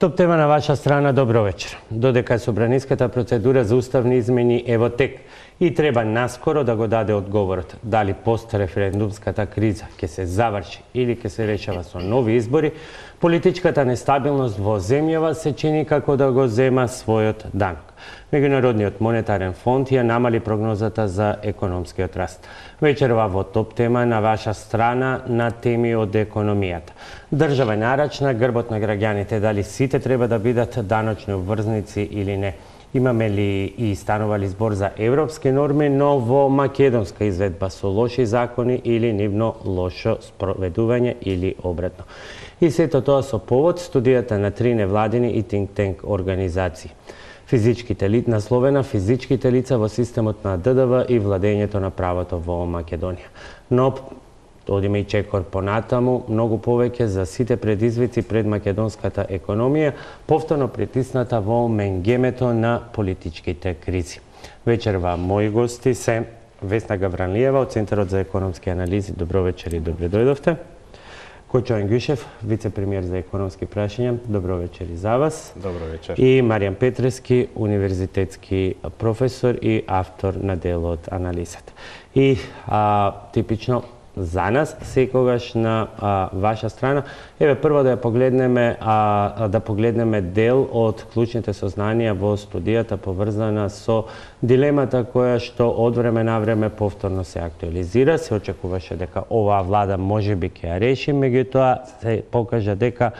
Топ тема на ваша страна, добро вечер. Додека собраниската процедура за уставни измени е во тек и треба наскоро да го даде одговорот дали постреферендумската криза ќе се заврши или ќе се решава со нови избори, политичката нестабилност во земјава се чини како да го зема својот данок. Меѓународниот монетарен фонд ја намали прогнозата за економскиот раст. Вечерва во топ тема на ваша страна на теми од економијата. Држава нарачна грбот на граѓаните, дали сите треба да бидат даночни обврзници или не. Имаме ли и станували збор за европски норми, но во македонска изведба со лоши закони или нивно лошо спроведување или обратно. И сето тоа со повод студијата на 3 невладини и think-tank организации. Насловена физичките лица во системот на ДДВ и владењето на правото во Македонија. Но одиме и чекор понатаму, многу повеќе за сите предизвици пред македонската економија, повторно притисната во менгемето на политичките кризи. Вечерва мои гости се Весна Гавранлиева од Центарот за економски анализи. Добро вечер и добре дојдовте. Којчо Енгюшев, вице-премиер за економски прашања. Добро вечер и за вас. Добро вечер. И Маријан Петрески, универзитетски професор и автор на делот Анализата. И типично за нас, секогаш на ваша страна. Еве прво да погледнеме дел од клучните сознанија во студијата поврзана со дилемата која што од време на време повторно се актуализира. Се очекуваше дека оваа влада можеби ќе ја реши, меѓутоа се покажа дека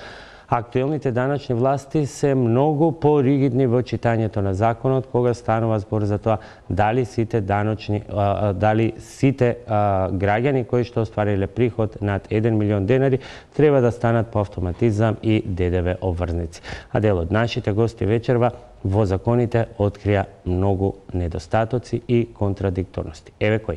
актуелните даночни власти се многу поригидни во читањето на законот кога станува збор за тоа дали сите граѓани кои што оствариле приход над 1 милион денари треба да станат по автоматизам и ДДВ обврзници. А дел од нашите гости вечерва во законите открија многу недостатоци и контрадикторности. Еве кои.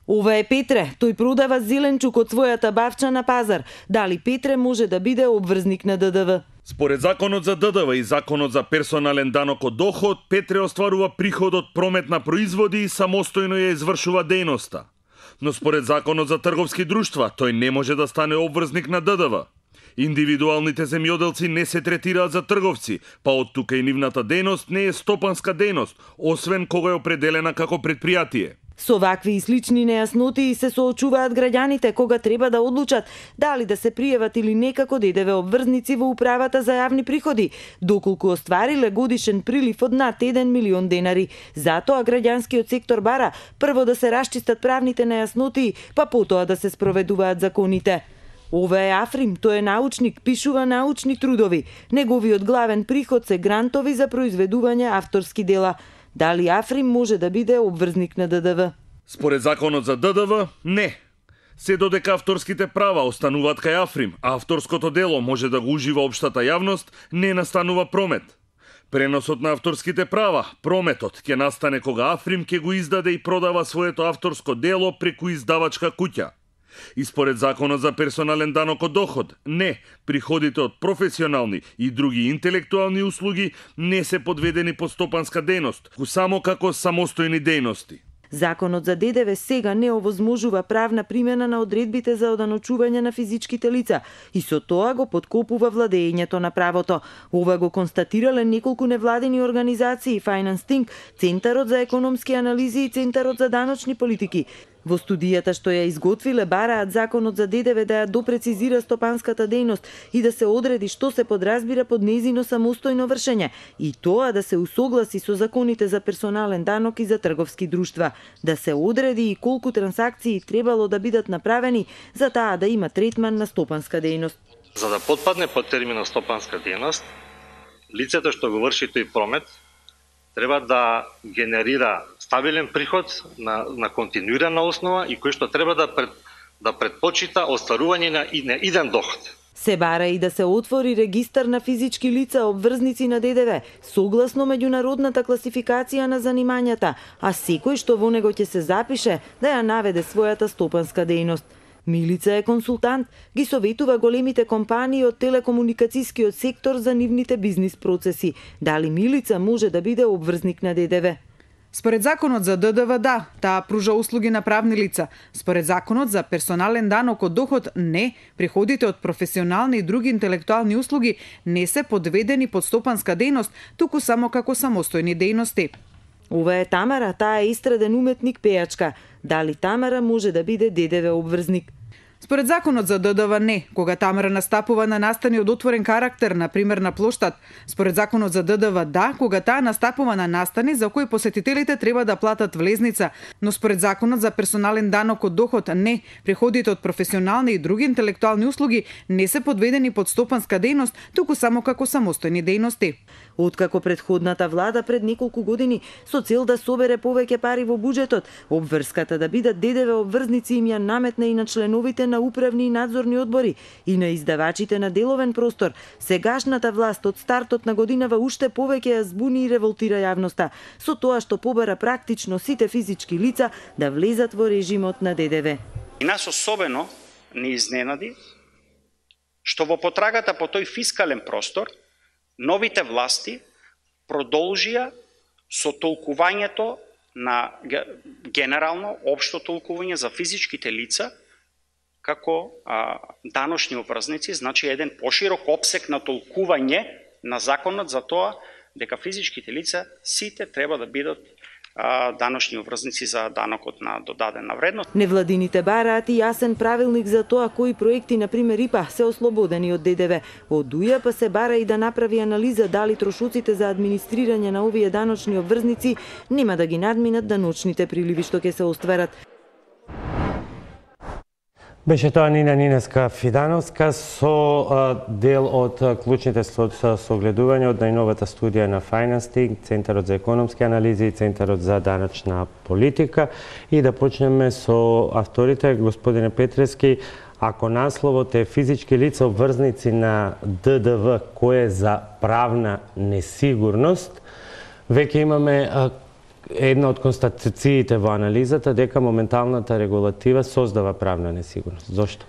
Ова е Петре. Тој продава зеленчук од својата бавча на пазар. Дали Петре може да биде обврзник на ДДВ? Според законот за ДДВ и законот за персонален данок од доход, Петре остварува приход од промет на производи и самостојно ја извршува дејноста. Но според законот за трговски друштва, тој не може да стане обврзник на ДДВ. Индивидуалните земјоделци не се третираат за трговци, па од тука и нивната дејност не е стопанска дејност, освен кога е определена како предпријатие. Со вакви и слични нејасноти се соочуваат граѓаните кога треба да одлучат дали да се пријават или не како ДДВ обврзници во управата за јавни приходи, доколку оствариле годишен прилив од над 1 милион денари. Затоа граѓанскиот сектор бара прво да се расчистат правните нејасноти, па потоа да се спроведуваат законите. Ова е Африм, тој е научник, пишува научни трудови. Неговиот главен приход се грантови за произведување авторски дела. Дали Африм може да биде обврзник на ДДВ? Според законот за ДДВ, не. Се додека авторските права остануваат кај Африм, а авторското дело може да го ужива општата јавност, не настанува промет. Преносот на авторските права, прометот, ќе настане кога Африм ќе го издаде и продава своето авторско дело преку издавачка куќа. И според законот за персонален данок од доход, не, приходите од професионални и други интелектуални услуги не се подведени по стопанска дејност, само како самостојни дејности. Законот за ДДВ сега не овозможува правна примена на одредбите за оданочување на физичките лица и со тоа го подкопува владењето на правото. Ова го констатирале неколку невладени организации, Finance Think, Центарот за економски анализи и Центарот за даночни политики. Во студијата што ја изготвиле бараат законот за ДДВ да ја допрецизира стопанската дејност и да се одреди што се подразбира под нејзино самостојно вршење и тоа да се усогласи со законите за персонален данок и за трговски друштва, да се одреди и колку трансакции требало да бидат направени за таа да има третман на стопанска дејност. За да потпадне под терминот стопанска дејност, лицето што го врши тој промет треба да генерира стабилен приход на континуирана основа и кој што треба да предпочита остварување на иден доход. Се бара и да се отвори регистар на физички лица обврзници на ДДВ, согласно меѓународната класификација на занимањата, а секој што во него ќе се запише да ја наведе својата стопанска дејност. Милица е консултант, ги советува големите компании од телекомуникацијскиот сектор за нивните бизнис процеси. Дали Милица може да биде обврзник на ДДВ? Според законот за ДДВ да, таа пружа услуги на правни лица. Според законот за персонален данок од доход не, приходите од професионални и други интелектуални услуги не се подведени под стопанска дејност, туку само како самостојни дејности. Ова е Тамара, таа е истраден уметник пејачка. Дали Тамара може да биде ДДВ обврзник? Според законот за ДДВ не, кога Тамара настапува на настани од отворен карактер, на пример на плоштад. Според законот за ДДВ да, кога таа настапува на настани за кои посетителите треба да платат влезница, но според законот за персонален данок од доход не, приходите од професионални и други интелектуални услуги не се подведени под стопанска дејност, туку само како самостојни дејности. Откако предходната влада пред неколку години со цел да собере повеќе пари во буџетот, обврската да бидат ДДВ обврзници им ја наметна и на членовите на управни и надзорни одбори и на издавачите на деловен простор, сегашната власт од стартот на годинава уште повеќе ја збуни и револтира јавноста, со тоа што побара практично сите физички лица да влезат во режимот на ДДВ. И нас особено не изненади што во потрагата по тој фискален простор новите власти продолжија со толкувањето на генерално општо толкување за физичките лица како даночни обврзници, значи еден поширок опсек на толкување на законот за тоа дека физичките лица сите треба да бидат даночни обврзници за данокот на додадена вредност. Невладините бараат и јасен правилник за тоа кои проекти, на пример ИПА, се ослободени од ДДВ. Од УЈП се бара и да направи анализа дали трошоците за администрирање на овие даночни обврзници нема да ги надминат даночните приливи што ќе се остварат. Беше тоа Нина Нинеска-Фидановска со дел од клучните согледувања од најновата студија на Financing, Центарот за економски анализи и Центарот за даночна политика. И да почнеме со авторите. Господине Петрески, ако насловот е физички лица обврзници на ДДВ, кој е за правна несигурност, веќе имаме една од констатациите во анализата дека моменталната регулатива создава правна несигурност. Зошто?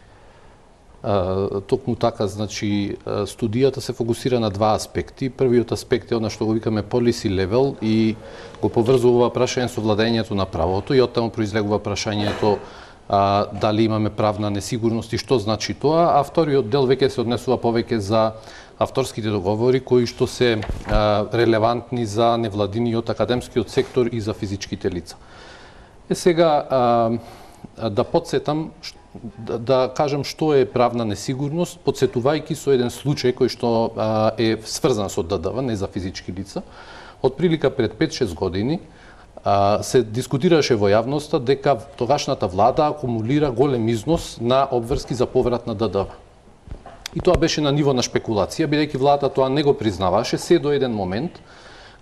Токму така, значи, студијата се фокусира на два аспекти. Првиот аспект е она што го викаме policy level и го поврзува прашање со владењето на правото и оттаму произлегува прашањето дали имаме правна несигурност и што значи тоа, а вториот дел веќе се однесува повеќе за авторските договори кои што се релевантни за невладиниот академскиот сектор и за физичките лица. Сега да подсетам, да кажам што е правна несигурност, подсетувајќи со еден случај кој што е сврзан со ДДВ, не за физички лица. Од прилика пред 5-6 години се дискутираше во јавноста дека тогашната влада акумулира голем износ на обврски за поврат на ДДВ. И тоа беше на ниво на шпекулација, бидејќи владата тоа не го признаваше, се до еден момент,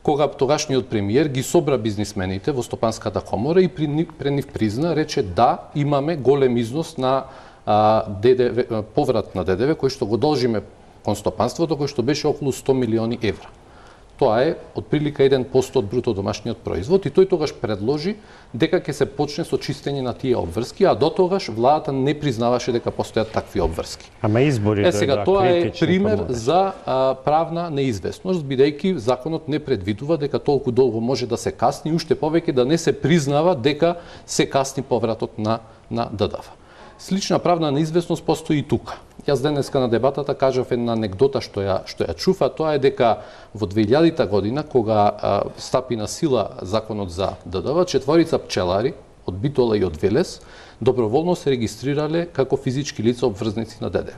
кога тогашниот премиер ги собра бизнисмените во Стопанската комора и пред нив призна, рече да, имаме голем износ на ДДВ, поврат на ДДВ, кој што го должиме кон стопанството, кој што беше околу 100 милиони евра. Тоа е отприлика 1% од бруто домашниот производ и тој тогаш предложи дека ќе се почне со чистење на тие обврски, а до тогаш владата не признаваше дека постојат такви обврски. Ама избори сега тоа е пример за правна неизвестност, бидејќи законот не предвидува дека толку долго може да се касни, уште повеќе да не се признава дека се касни повратот на ДДВ. Слична правна неизвестност постои и тука. Јас денеска на дебатата кажав една анегдота што ја чув, а тоа е дека во 2000 година, кога стапи на сила законот за ДДВ, 4 пчелари од Битола и од Велес доброволно се регистрирале како физички лица обврзници на ДДВ.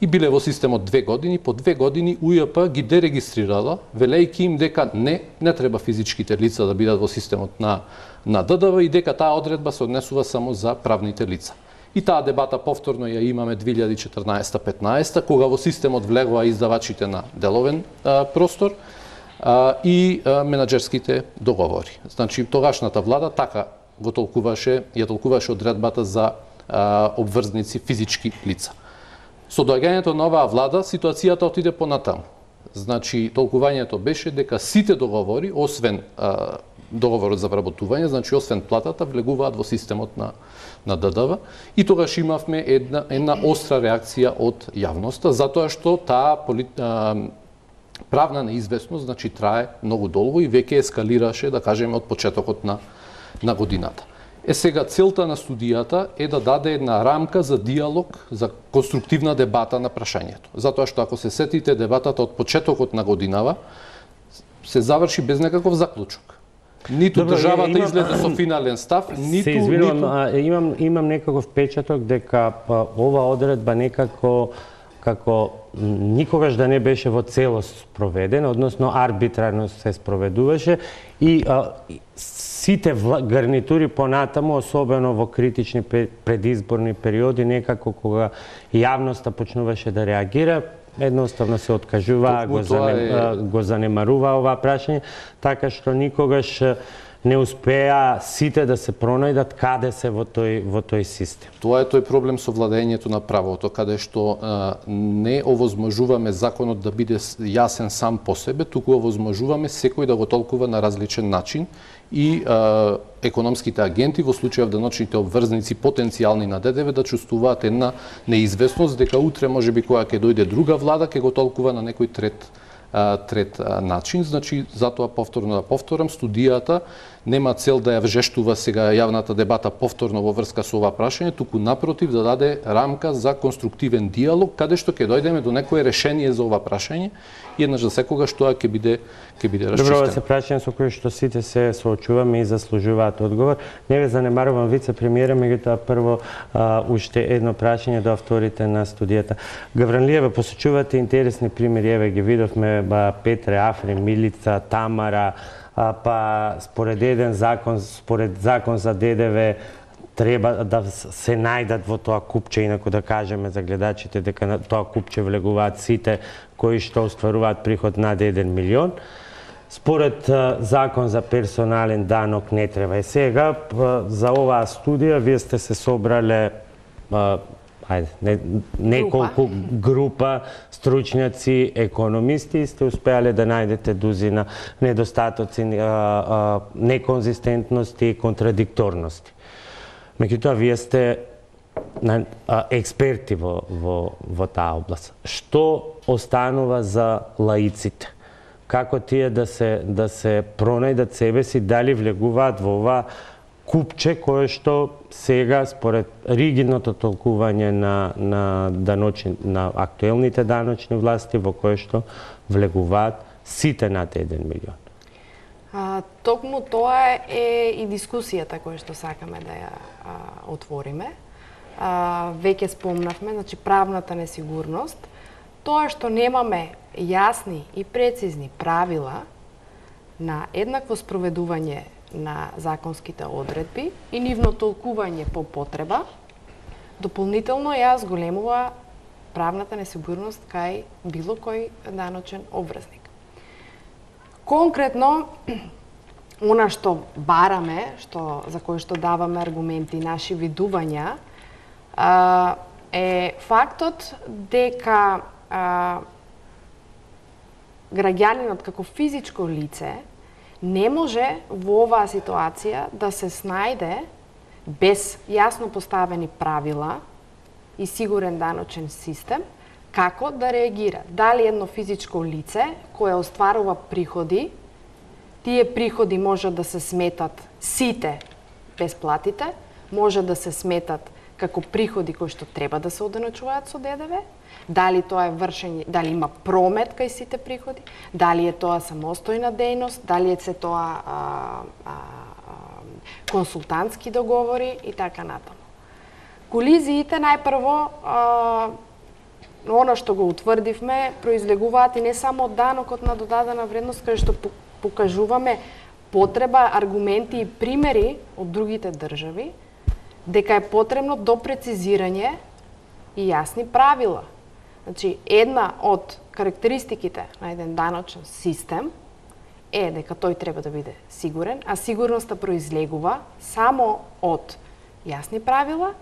И биле во системот 2 години, по 2 години УЈП ги дерегистрирала, велејќи им дека не треба физичките лица да бидат во системот на ДДВ и дека таа одредба се однесува само за правните лица. И таа дебата повторно ја имаме 2014-15, кога во системот влегоа издавачите на деловен простор и менаџерските договори. Значи, тогашната влада така ја толкуваше одредбата за обврзници физички лица. Со доаѓањето на оваа влада, ситуацијата отиде понатаму. Значи, толкувањето беше дека сите договори, освен договорот за вработување, значи освен платата, влегуваат во системот на ДДВ и тогаш имавме една остра реакција од јавноста, затоа што правна неизвестност, значи трае многу долго и веќе ескалираше, да кажеме, од почетокот на годината. Сега целта на студијата е да даде една рамка за диалог, за конструктивна дебата на прашањето. Затоа што ако се сетите дебатата од почетокот на годинава се заврши без некаков заклучок. Ниту државата излезе со финален став, ниту имам некаков впечаток дека ова одредба некако како никогаш да не беше во целост спроведена, односно арбитрарно се спроведуваше и сите гарнитури понатаму, особено во критични предизборни периоди, некако кога јавноста почнуваше да реагира, едноставно се откажува, го занемарува ова прашање, така што никогаш не успеа сите да се пронајдат каде се во тој систем. Тоа е тој проблем со владењето на правото, каде што не овозможуваме законот да биде јасен сам по себе, туку овозможуваме секој да го толкува на различен начин и економските агенти, во случајов деночните обврзници потенцијални на ДДВ, да чувствуваат една неизвестност дека утре можеби кога ќе дојде друга влада ќе го толкува на некој трет начин. Значи, затоа повторно да повторам, студијата нема цел да ја вжештува сега јавната дебата повторно во врска со ова прашање, туку напротив да даде рамка за конструктивен диалог, каде што ќе дојдеме до некое решение за ова прашање и еднаш за секогаш тоа ќе биде расчистено. Добро, ова се прашање со кои што сите се соочуваме и заслужуваат одговор. Не ве занемарувам, вице-премиера, меѓутоа прво уште едно прашање до авторите на студијата. Гавранлиева, посочувате интересни примери, еве ги видовме Петре, Африм, Милица, Тамара, па според еден закон, според закон за ДДВ, треба да се најдат во тоа купче, инаку да кажеме за гледачите дека на тоа купче влегуваат сите кои што остваруваат приход над 1 милион. Според закон за персонален данок не треба. Сега за оваа студија вие сте се собрале неколку група стручњаци, економисти и сте успеале да најдете дузина недостатоци, неконзистентности и контрадикторности. Меѓутоа, вие сте експерти во таа област. Што останува за лаиците? Како тие да се пронајдат себе си, дали влегуваат во ова купче кое што сега според ригидното толкување на актуелните даночни власти во кое што влегуваат сите над 1 милион. Токму тоа е и дискусијата која што сакаме да ја отвориме. Веќе спомнавме, значи правната несигурност, тоа што немаме јасни и прецизни правила на еднакво спроведување на законските одредби и нивно толкување по потреба, дополнително ја зголемува правната несигурност кај било кој даночен обврзник. Конкретно, она што бараме, за кој што даваме аргументи, наши видувања, е фактот дека граѓанинот како физичко лице не може во оваа ситуација да се снајде без јасно поставени правила и сигурен даночен систем како да реагира. Дали едно физичко лице кое остварува приходи, тие приходи може да се сметат сите без платите, може да се сметат како приходи кои што треба да се оденачуваат со ДДВ, дали тоа е вршење, дали има промет кај сите приходи, дали е тоа самостојна дејност, дали е се тоа консултантски договори и така натаму. Колизиите најпрво она што го утврдивме произлегуваат и не само од данокот на додадена вредност, кај што покажуваме потреба, аргументи и примери од другите држави, дека е потребно до прецизирање и јасни правила. Значи, една од карактеристиките на еден даночен систем е дека тој треба да биде сигурен, а сигурноста произлегува само од јасни правила,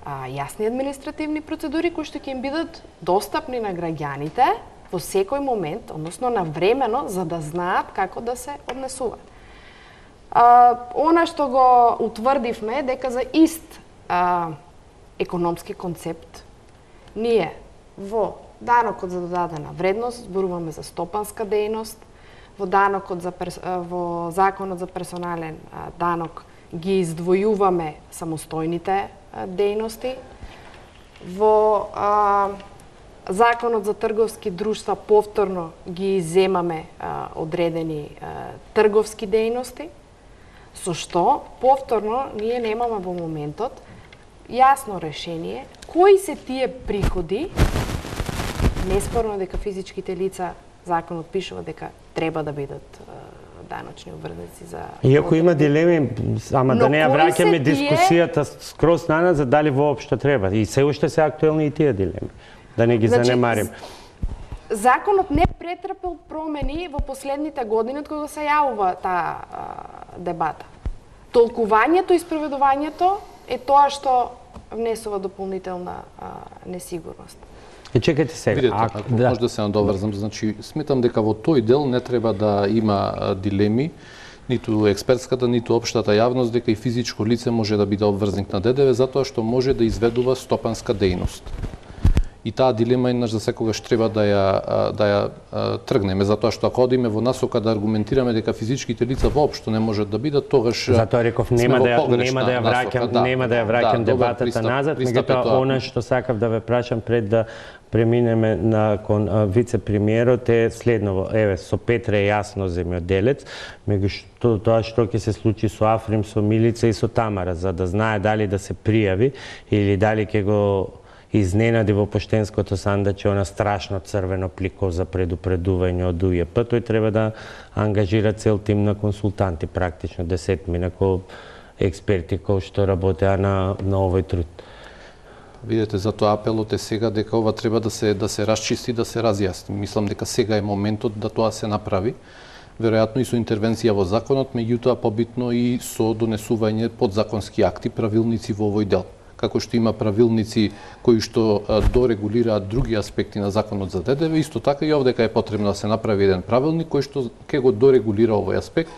јасни административни процедури кои што ќе им бидат достапни на граѓаните во секој момент, односно навремено, за да знаат како да се однесуваат. Она што го утврдивме дека за ист економски концепт ние во данокот за додадена вредност, зборуваме за стопанска дејност, во во законот за персонален данок ги издвојуваме самостојните дејности. Во законот за трговски друштва повторно ги иземаме одредени трговски дејности, со што повторно ние немаме во моментот јасно решение кои се тие приходи. Неспорно дека физичките лица, законот пишува дека треба да бидат даночни обврзници за... Иако има дилеми, ама да не ја враќаме дискусијата скроз назад, дали воопшто треба. И се уште се актуелни и тие дилеми. Да не ги занемарим. Законот не претрпел промени во последните години од кога се јавува таа дебата. Толкувањето и спроведувањето е тоа што внесува дополнителна несигурност. И чекайте сега. Видете, ако може да се надоврзам, значи сметам дека во тој дел не треба да има дилеми, ниту експертската, ниту општата јавност, дека и физичко лице може да биде обврзник на ДДВ, затоа што може да изведува стопанска дејност. И таа дилема еднаш за секогаш треба да ја тргнеме, затоа што ако одиме во насока да аргументираме дека физичките лица воопшто не можат да бидат, тогаш затоа реков нема да ја враќам дебатата назад, меѓутоа она што сакав да ве прашам пред да преминеме кон вице-премиерот е следново. Еве, со Петре е јасно земјоделец, меѓу тоа што ќе се случи со Африм, со Милица и со Тамара, за да знае дали да се пријави или дали ќе го изненади во поштенското сандаче она страшно црвено плико за предупредување од УЈП, тој треба да ангажира цел тим на консултанти, практично 10 минако експерти кои што работеа на овој труд. Видете, затоа апелот е сега дека ова треба да се расчисти, да се разјасни. Мислам дека сега е моментот да тоа се направи. Веројатно и со интервенција во законот, меѓутоа побитно и со донесување подзаконски акти, правилници во овој дел. Како што има правилници кои што дорегулираат други аспекти на законот за ДДВ, исто така и овдека е потребно да се направи еден правилник кој што ќе го дорегулира овој аспект,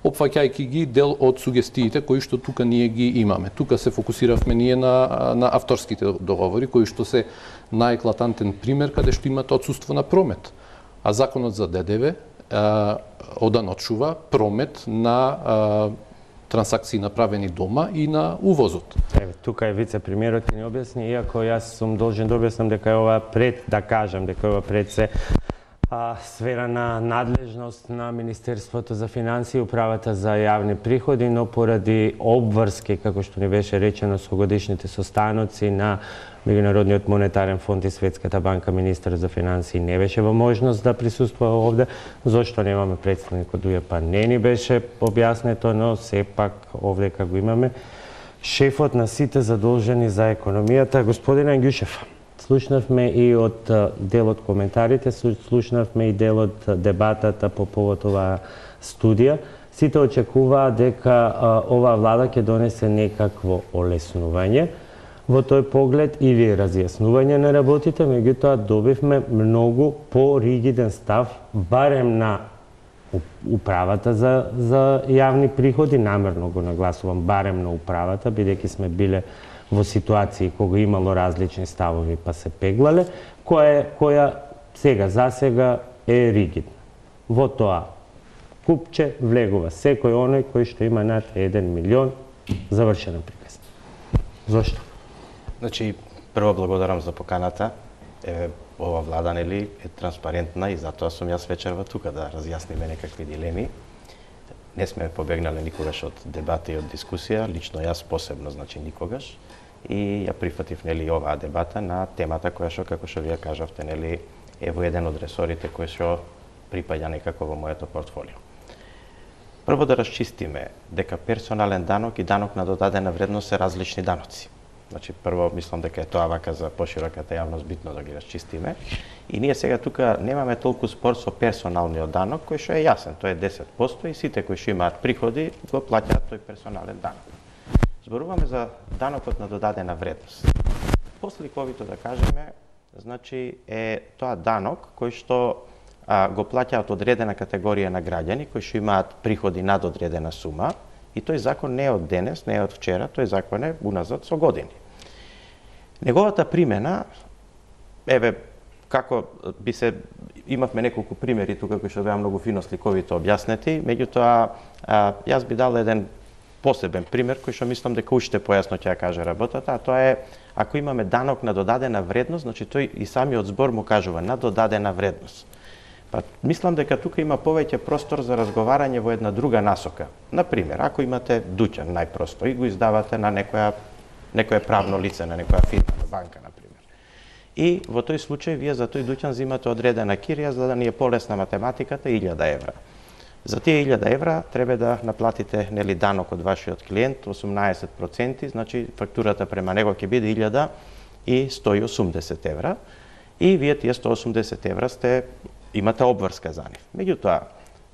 опфаќајќи ги дел од сугестиите кои што тука ние ги имаме. Тука се фокусиравме ние на авторските договори, кои што се најеклатантен пример каде што имат отсуство на промет. А законот за ДДВ оданочува промет на трансакции направени дома и на увозот. Еве, тука е вице-премиерот и ни објасни, иако јас сум должен да објаснам дека е ова пред, да кажам дека е ова пред се сфера на надлежност на Министерството за финансии и Управата за јавни приходи, но поради обврски, како што ни беше речено, со годишните состаноци на Меѓународниот монетарен фонд и Светската банка, министер за финансии не беше во можност да присуствува овде. Зошто немаме представник од УЈП? Не ни беше објаснето, но сепак овдека го имаме. Шефот на сите задолжени за економијата, господин Ангјушев. Слушнавме и од дел од коментарите, слушнавме и дел од дебатата по повод оваа студија. Сите очекуваа дека оваа влада ќе донесе некакво олеснување во тој поглед или разјаснување на работите, меѓутоа добивме многу поригиден став, барем на управата за јавни приходи, намерно го нагласувам, барем на управата, бидејќи сме биле во ситуации кога имало различни ставови па се пеглале, која засега е ригидна. Во тоа купче влегува секој оној кој што има над 1 милион, завршена приказна. Зошто? Значи, прво благодарам за поканата. Ова влада нели е транспарентна и затоа сум јас вечерва тука да разјасниме некакви дилеми. Не сме побегнале никогаш од дебата и од дискусија, лично јас посебно, значи никогаш. И ја прифатив нели оваа дебата на темата која што, како што вие кажавте, нели е во еден од ресорите кој што припаѓа некако во моето портфолио. Прво да расчистиме дека персонален данок и данок на додадена вредност се различни даноци. Значи, прво, мислам дека е тоа вака за пошироката јавност битно да ги расчистиме. И ние сега тука немаме толку спор со персоналниот данок, кој што е јасен, тој е 10% и сите кои што имаат приходи го плаќаат тој персонален данок. Зборуваме за данокот на додадена вредност. Посликовито да кажеме, значи е тоа данок кој што го плаќаат одредена категорија на граѓани кои што имаат приходи над одредена сума. И тој закон не е од денес, не е од вчера, тој закон е уназад со години. Неговата примена, како би се имавме неколку примери тука кои што беа многу фино сликовито објаснети, меѓутоа јас би дал еден посебен пример кој што мислам дека уште појасно ќе ја каже работата, а тоа е ако имаме данок на додадена вредност, значи тој и самиот збор му кажува на додадена вредност. Па мислам дека тука има повеќе простор за разговарање во една друга насока. Например, ако имате дуќан најпросто и го издавате на некое правно лице, на некоја фирма, на банка на пример. И во тој случај вие за тој дуќан земате одредена кирија за да ни е полесна математиката 1000 евра. За тие 1000 евра треба да наплатите нели данок од вашиот клиент 18%, значи фактурата према него ќе биде 1180 евра и вие тие 180 евра имате обврска за нив. Меѓутоа,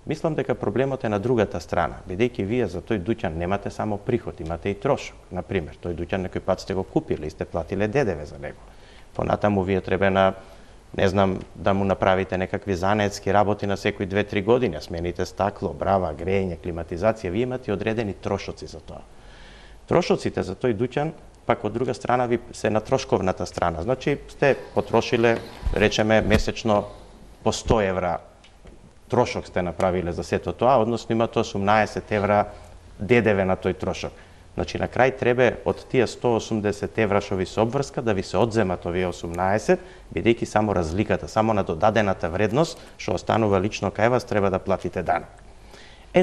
мислам дека проблемот е на другата страна, бидејќи вие за тој дуќан немате само приход, имате и трошок. Например, тој дуќан некој пат сте го купиле и сте платиле ДДВ за него. Понатаму вие треба да му направите некакви занаетски работи на секои 2-3 години, смените стакло, брава, грејење, климатизација, вие имате одредени трошоци за тоа. Трошоците за тој дуќан пак од друга страна ви се на трошковната страна. Значи сте потрошиле, речеме, месечно по 100 евра трошок сте направиле за сето тоа, односно имате 18 евра ДДВ на тој трошок. Значи на крај треба од тие 180 евра што ви се обврска да ви се одземат овие 18, бидејќи само разликата, само на додадената вредност што останува лично кај вас треба да платите данок.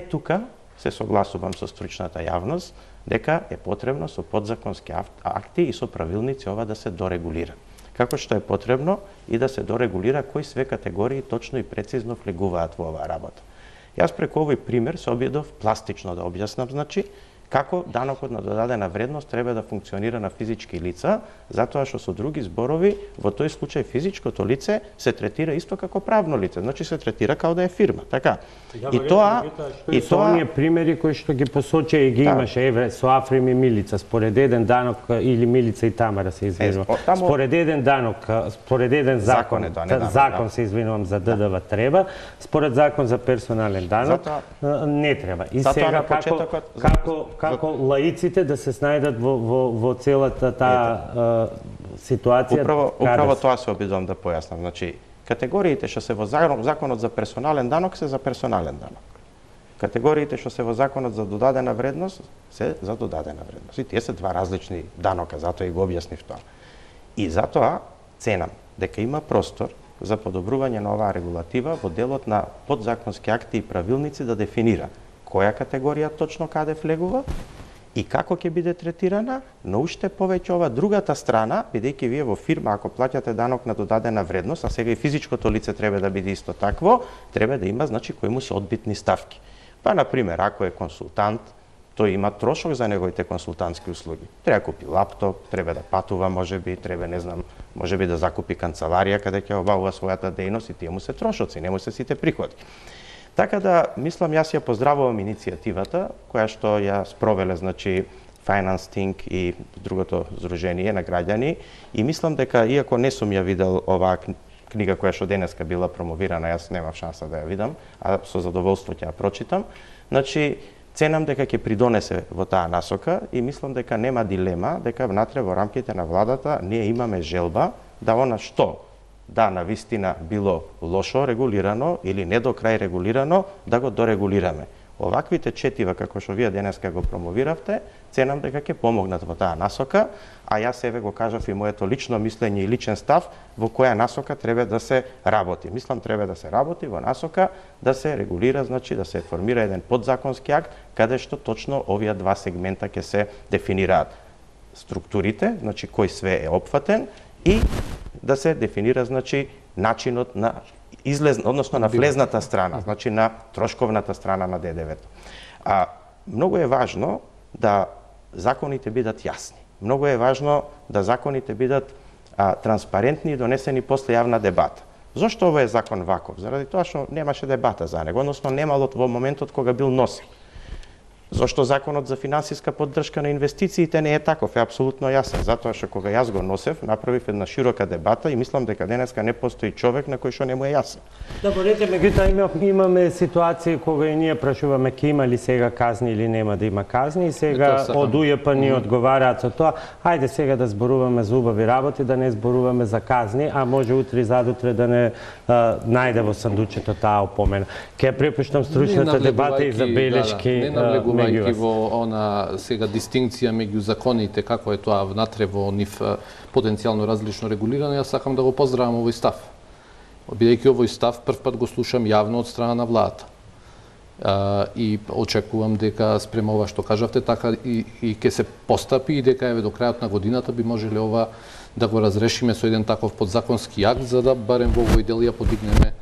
Тука се согласувам со стручната јавност дека е потребно со подзаконски акти и со правилници ова да се дорегулира. Како што е потребно и да се дорегулира кои све категории точно и прецизно влегуваат во оваа работа. Јас преку овој пример се обидов пластично да објаснам, значи, како данокот на додадена вредност треба да функционира на физички лица, затоа што со други зборови, во тој случај физичкото лице се третира исто како правно лице, значи се третира како да е фирма, така? И тоа оние примери кои што ги посочи и ги имаше евре со Африм и Милица, според еден данок или Милица и Тамара се извинувам. Според еден данок, според еден закон се извинувам за ДДВ треба, според закон за персонален данок не треба. И сега како лаиците да се снајдат во целата таа ситуација. Управо тоа се обидувам да појаснам. Значи, категориите што се во законот за персонален данок се за персонален данок. Категориите што се во законот за додадена вредност се за додадена вредност. И тие се два различни данока, затоа и го објаснив тоа. И затоа ценам дека има простор за подобрување на оваа регулатива во делот на подзаконски акти и правилници да дефинира која категорија точно каде влегува и како ќе биде третирана, но уште повеќе ова другата страна, бидејќи вие во фирма ако плаќате данок на додадена вредност, а сега и физичкото лице треба да биде исто такво, треба да има значи кои му се одбитни ставки. Па на пример, ако е консултант, тој има трошок за неговите консултантски услуги. Треба да купи лаптоп, треба да патува можеби, треба можеби да закупи канцеларија каде ќе обавува својата дејност и тие му се трошоци, не му се сите приходи. Така да, мислам, јас ја поздравувам иницијативата, која што ја спровеле, значи, Financing и другото здружение на граѓани, и мислам дека, иако не сум ја видел оваа книга која што денеска била промовирана, јас немав шанса да ја видам, а со задоволство ќе ја прочитам, значи, ценам дека ќе придонесе во таа насока и мислам дека нема дилема, дека внатре во рамките на владата ние имаме желба да она што на вистина било лошо регулирано или не до крај регулирано, да го дорегулираме. Оваквите четива, како што вие денеска го промовиравте, ценам дека ќе помогнат во таа насока, а јас еве го кажав и моето лично мислење и личен став во која насока треба да се работи. Мислам треба да се работи во насока да се регулира, значи да се формира еден подзаконски акт каде што точно овие два сегмента ќе се дефинираат. Структурите, значи кој све е опфатен и да се дефинира значи начинот на односно на влезната страна, значи на трошковната страна на ДДВ-то. Многу е важно да законите бидат јасни. Многу е важно да законите бидат транспарентни и донесени после јавна дебата. Зошто овој закон ваков? Заради тоа што немаше дебата за него, односно немало во моментот кога бил носен. Зошто законот за финансиска поддршка на инвестициите не е таков, е апсолутно јасен, затоа што кога јас го носев, направив една широка дебата и мислам дека денеска не постои човек на кој што не му е јасен. Да, борете, меѓутоа имаме ситуации кога и ние прашуваме ке има ли сега казни или нема да има казни и сега од УЈП ни одговараат со тоа, ајде сега да зборуваме за убави работи, да не зборуваме за казни, а може утре и задутре да не најде во сандучето таа опомена. Ке препуштам стручната дебата и забелешки не навлегувајќи во она сега дистинкција меѓу законите, како е тоа внатре во нив потенцијално различно регулирано, јас сакам да го поздравам овој став. Бидејќи овој став прв пат го слушам јавно од страна на владата. И очекувам дека спрема ова што кажавте, така и ќе се постапи и дека еве до крајот на годината би можеле ова да го разрешиме со еден таков подзаконски акт, за да барем во овој дел ја подигнеме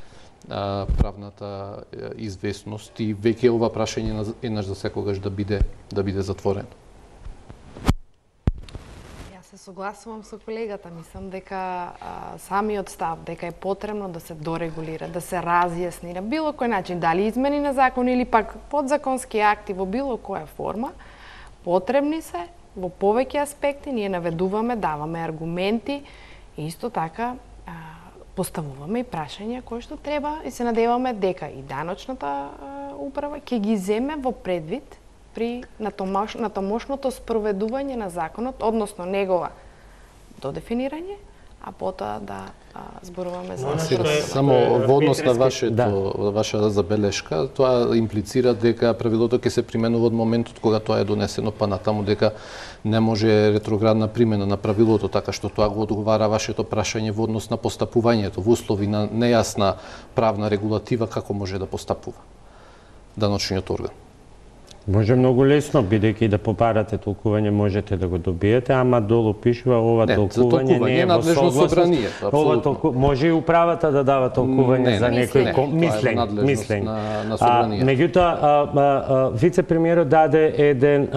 правната известност и веќе ова прашање еднаш за секогаш да биде затворено. Јас се согласувам со колегата, мислам дека самиот став дека е потребно да се дорегулира, да се разјасни на било кој начин, дали измени на закон или пак подзаконски акти во било која форма, потребни се во повеќе аспекти, ние наведуваме, даваме аргументи и исто така поставуваме и прашања кои што треба и се надеваме дека и даночната управа ќе ги земе во предвид при натамошното спроведување на законот, односно негова додефинирање, а потоа да зборуваме за само во однос на вашата забелешка, тоа имплицира дека правилото ќе се применува од моментот кога тоа е донесено, па натаму дека не може ретроградна примена на правилото, така што тоа го одговара вашето прашање во однос на постапувањето во услови на нејасна правна регулатива како може да постапува даночниот орган. Може многу лесно, бидејќи да попарате толкување можете да го добиете, ама долу пишува ова толкување не е во согласност. Може и управата да дава толкување за некој мислење. Меѓутоа, вице-премиерот даде еден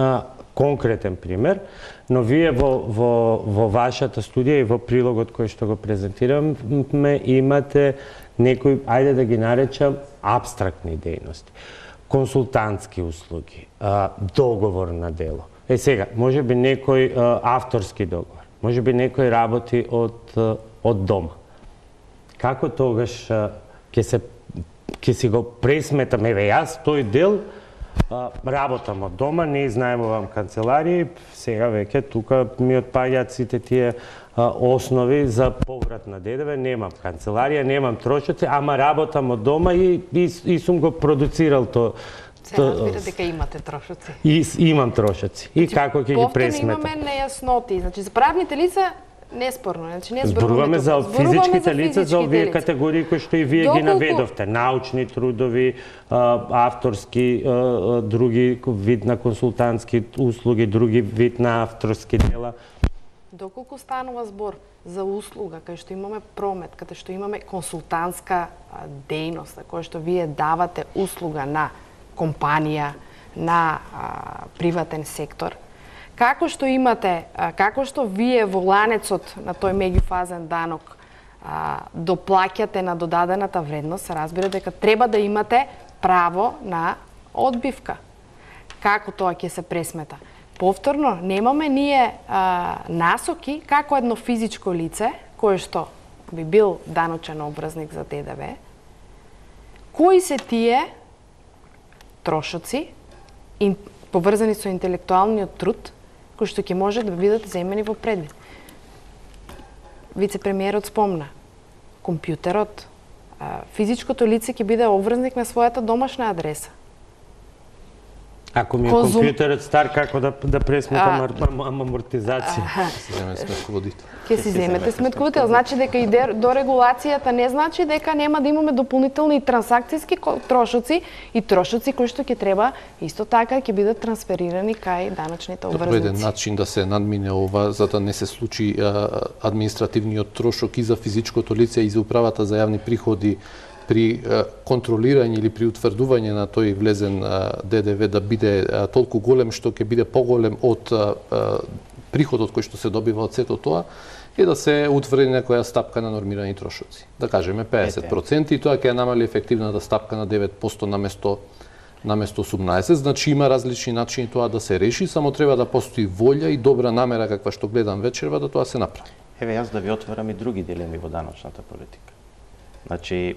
конкретен пример, но вие во вашата студија и во прилогот кој што го презентираме имате некои, ајде да ги наречам, абстрактни дејности. Консултантски услуги, договор на дело. Сега, може би некој авторски договор, може би некој работи од дома. Како тогаш ќе си го пресметам, еве јас тој дел работам од дома, не изнаемувам канцеларии, сега веќе тука ми отпаѓаат сите тие основи за поврат на ДДВ, немам канцеларија, немам трошоци, ама работам од дома и сум го продуцирал тоа. Се разбира дека имате трошоци. И имам трошоци. И како ќе ги пресметам? Повторно имаме нејасноти. Значи, за правните лица неспорно. Значи, не зборуваме за физичките лица, за овие категории кои што и вие ги наведовте. Научни трудови, авторски, други вид на консултантски услуги, други вид на авторски дела. Доколку станува збор за услуга, кај што имаме промет, каде што имаме консултантска дејност, кај што вие давате услуга на компанија, на приватен сектор, како што имате, како што вие во ланецот на тој меѓуфазен данок доплаќате на додадената вредност, се разбира дека треба да имате право на одбивка. Како тоа ќе се пресмета? Повторно, немаме ние насоки како едно физичко лице, кое што би бил даночен обврзник за ДДВ, кои се тие трошоци поврзани со интелектуалниот труд, кои што ќе може да бидат земени во предвид. Вице-премиерот спомна, компјутерот, физичкото лице ќе биде обврзник на својата домашна адреса. Ако ми е компјутерот стар, како да пресметам амортизација? Си земе сметководител. Ќе си земете сметководител. Значи дека и до регулацијата не значи дека нема да имаме дополнителни трансакцијски трошоци и трошоци кои што ќе треба исто така ќе бидат трансферирани кај даночните обврзници. Тоа е еден начин да се надмине ова, за да не се случи административниот трошок и за физичкото лице и за управата за јавни приходи при контролирање или при утврдување на тој влезен ДДВ да биде толку голем што ќе биде поголем од приходот кој што се добива од сето тоа, е да се утврди некоја стапка на нормирани трошоци. Да кажеме 50% и тоа ќе намали ефективната стапка на 9% наместо наместо 18, значи има различни начини тоа да се реши, само треба да постои волја и добра намера каква што гледам вечерва да тоа се направи. Еве јас да ви отворам и други дилеми во даночната политика. Значи,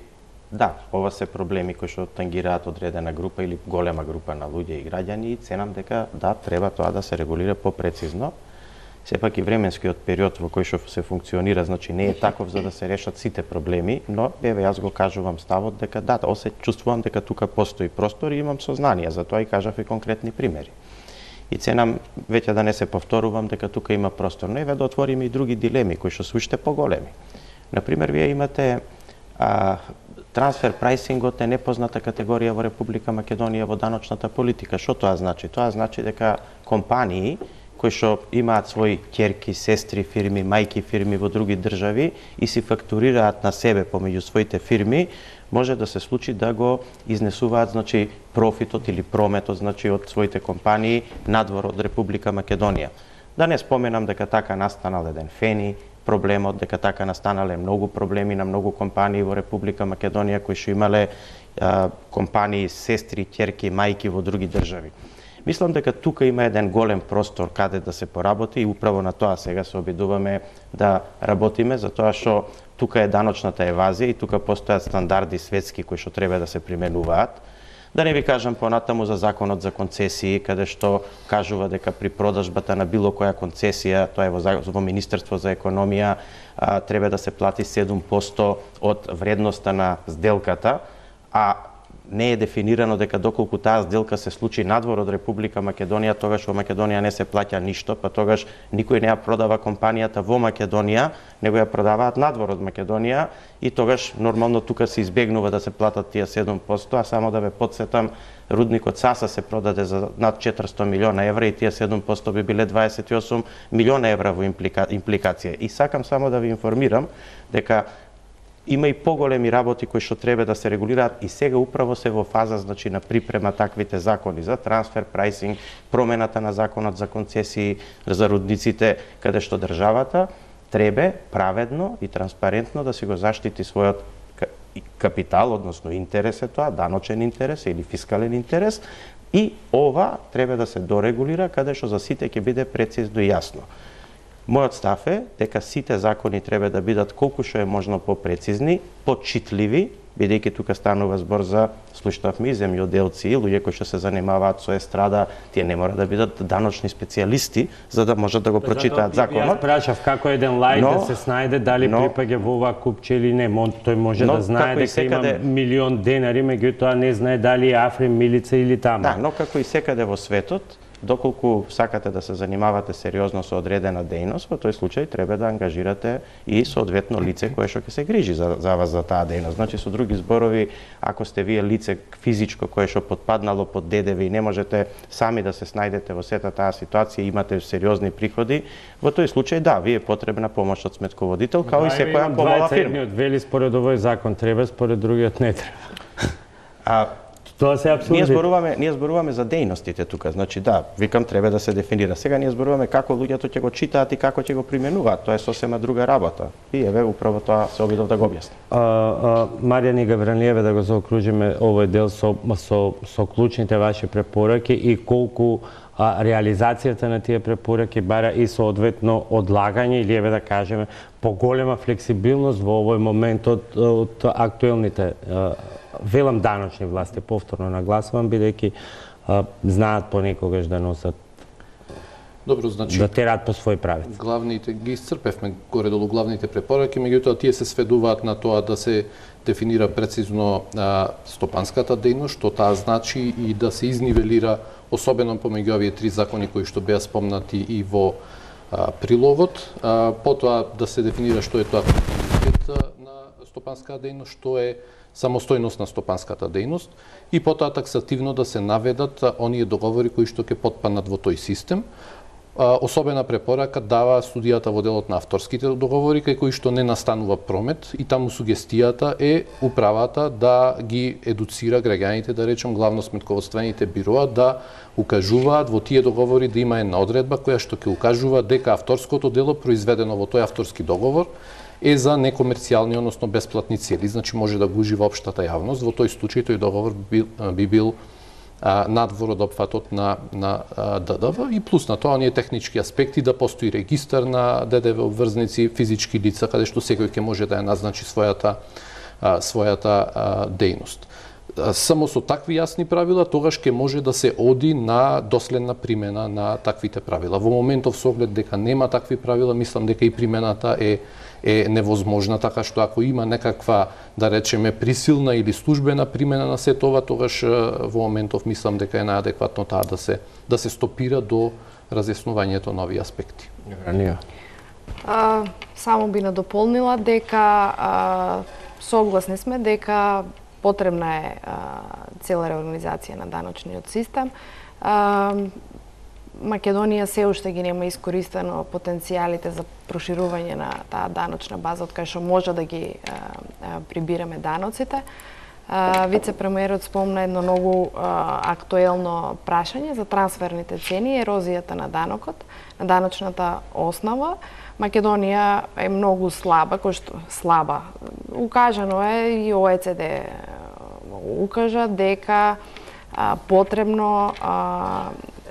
да, ова се проблеми кои што тангираат одредена група или голема група на луѓе и граѓани и ценам дека да, треба тоа да се регулира попрецизно. Сепак и временскиот период во кој што се функционира, значи не е таков за да се решат сите проблеми, но еве јас го кажувам ставот дека да, чувствувам дека тука постои простор и имам сознание, затоа и кажав и конкретни примери. И ценам веќе да не се повторувам дека тука има простор, но еве да отвориме и други дилеми кои што се уште поголеми. Например, вие имате трансфер прајсингот е непозната категорија во Република Македонија во даночната политика. Што тоа значи? Тоа значи дека компании кои што имаат своји ќерки, сестри фирми, мајки фирми во други држави и си фактурираат на себе помеѓу своите фирми, може да се случи да го изнесуваат, значи, профитот или прометот, значи, од своите компании надвор од Република Македонија. Да не споменам дека така настанал еден фени проблемот, дека така настанале многу проблеми на многу компании во Република Македонија кои што имале компании, сестри, ќерки, мајки во други држави. Мислам дека тука има еден голем простор каде да се поработи и управо на тоа сега се обидуваме да работиме, затоа што тука е даночната евазија и тука постојат стандарди светски кои што треба да се применуваат. Да не ви кажам понатаму за законот за концесии, каде што кажува дека при продажбата на било која концесија, тоа е во Министерство за економија, треба да се плати 7% од вредноста на сделката, а не е дефинирано дека доколку таа сделка се случи надвор од Република Македонија, тогаш во Македонија не се плаќа ништо, па тогаш никој не ја продава компанијата во Македонија, него ја продаваат надвор од Македонија и тогаш нормално тука се избегнува да се платат тие 7%, а само да ве потсетам, рудникот Саса се продаде за над 400 милиона евра и тие 7% би биле 28 милиона евра во импликација. И сакам само да ви информирам дека има и поголеми работи кои што треба да се регулираат и сега управо се во фаза, значи, на припрема таквите закони за трансфер прајсинг, промената на законот за концесии за рудниците, каде што државата треба праведно и транспарентно да си го заштити својот капитал, односно интерес е тоа, даночен интерес или фискален интерес, и ова треба да се дорегулира каде што за сите ќе биде прецизно и јасно. Мојот став е дека сите закони треба да бидат колку што е можно попрецизни, почитливи, бидејќи тука станува збор за, слушнавме, земјоделци, луѓе кои што се занимаваат со естрада, тие не мора да бидат даночни специјалисти за да можат да го прочитаат законот. Јас прашав како еден лаик да се снајде дали припаѓа во оваа купче или не. Тој може да знае дека има милион денари, меѓутоа не знае дали е Африм, Милица или тама. Да, но како и секаде во светот, доколку сакате да се занимавате сериозно со одредена дејност, во тој случај треба да ангажирате и соодветно лице кое што ќе се грижи за вас за таа дејност. Значи, со други зборови, ако сте вие лице физичко кое што подпаднало под ДДВ и не можете сами да се снајдете во сета таа ситуација, имате сериозни приходи, во тој случај да, ви е потребна помош од сметководител, као и секоја помала фирма. Едниот вели според овој закон треба, според другиот не треба. Тоа се апсурди. Ние зборуваме за дејностите тука. Значи да, викам треба да се дефинира. Сега ние зборуваме како луѓето ќе го читаат и како ќе го применуваат. Тоа е сосема друга работа. И еве управо тоа се обидов да го објаснам. Маријан и Гавранлиеве, да го заокружиме овој дел со клучните ваши препораки и колку реализацијата на тие препораки бара и соодветно одлагање или еве да кажеме поголема флексибилност во овој момент од актуелните велам даночни власти, повторно нагласувам, бидејќи знаат понекогаш да носат, добро, значи, да терат по свој правец. Главните ги исцрпевме горе-долу главните препораки, меѓутоа тие се сведуваат на тоа да се дефинира прецизно стопанската дејност, што таа значи и да се изнивелира, особено помеѓу овие три закони кои што беа спомнати и во прилогот, потоа да се дефинира што е тоа континуитет на стопанската дејност, што е самостојност на стопанската дејност и потоа таксативно да се наведат оние договори кои што ќе потпаднат во тој систем. Особена препорака дава студијата во делот на авторските договори кај кои што не настанува промет и таму сугестијата е управата да ги едуцира граѓаните, да речем главно сметководствените бироа да укажуваат во тие договори да има една одредба која што ќе укажува дека авторското дело произведено во тој авторски договор е за некомерцијални, односно бесплатни цели, значи може да го ужива општата јавност. Во тој случај тој договор би бил надвор од опфатот на ДДВ и плюс на тоа оние технички аспекти да постои регистар на ДДВ обврзници, физички лица каде што секој ќе може да ја назначи својата дејност. Само со такви јасни правила тогаш ќе може да се оди на доследна примена на таквите правила. Во моментов со оглед дека нема такви правила, мислам дека и примената е невозможна, така што ако има некаква, да речеме, присилна или службена примена на сето ова, тогаш во моментов мислам дека е најадекватно таа да се стопира до разјаснувањето на овие аспекти. Само би надополнила дека согласни сме дека потребна е цела реорганизација на даночниот систем. Македонија се уште ги нема искористено потенцијалите за проширување на таа даночна база од кај што може да ги прибираме даноците. Вице-премиерот спомна едно многу актуелно прашање за трансферните цени, ерозијата на данокот, на даночната основа. Македонија е многу слаба, слаба. Укажано е и ОЕЦД укажа дека потребно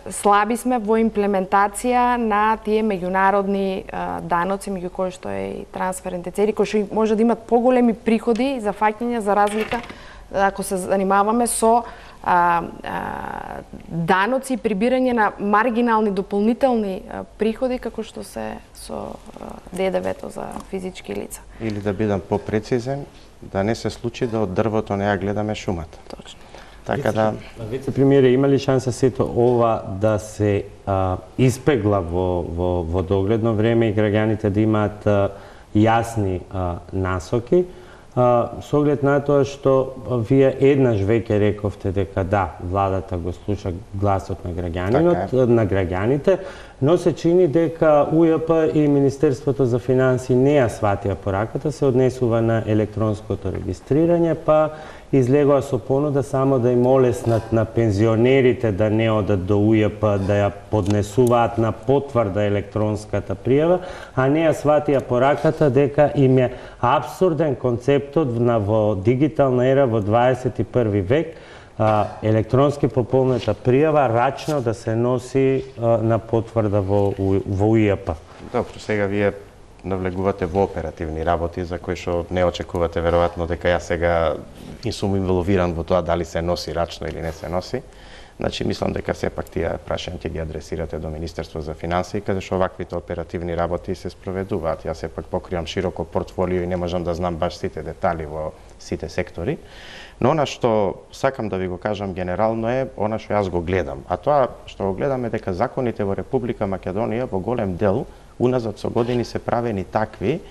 слаби сме во имплементација на тие меѓународни даноци, меѓу кои што е и трансферните цени, кои што може да имат поголеми приходи за фаќање, за разлика ако се занимаваме со даноци и прибирање на маргинални дополнителни приходи како што се со ДДВ-то за физички лица. Или да бидам попрецизен, да не се случи да од дрвото не ја гледаме шумата. Точно. Така да... Вице-премиере, има ли шанса сето ова да се испегла во догледно време и граѓаните да имаат јасни насоки? Со оглед на тоа што вие еднаш веќе рековте дека да, владата го слуша гласот на граѓаните, но се чини дека УЈП и Министерството за финансии не ја сватија пораката, се однесува на електронското регистрирање, па излегува со понуда само да им олеснат на пензионерите да не одат до УЈП, да ја поднесуваат на потврда електронската пријава, а не ја сватија пораката дека им е апсурден концептот во дигитална ера во 21 век, електронски пополнета пријава рачно да се носи на потврда во УЈП. Добро, сега вие навлегувате во оперативни работи за кои што не очекувате веројатно дека ја сега сум инволвиран во тоа дали се носи рачно или не се носи. Значи, мислам дека сепак тие прашања ќе ги адресирате до Министерство за финансии, каде што ваквите оперативни работи се спроведуваат. Јас сепак покривам широко портфолио и не можам да знам баш сите детали во сите сектори. Но она што сакам да ви го кажам генерално е она што јас го гледам. А тоа што го гледам е дека законите во Република Македонија во голем дел уназад со години се правени такви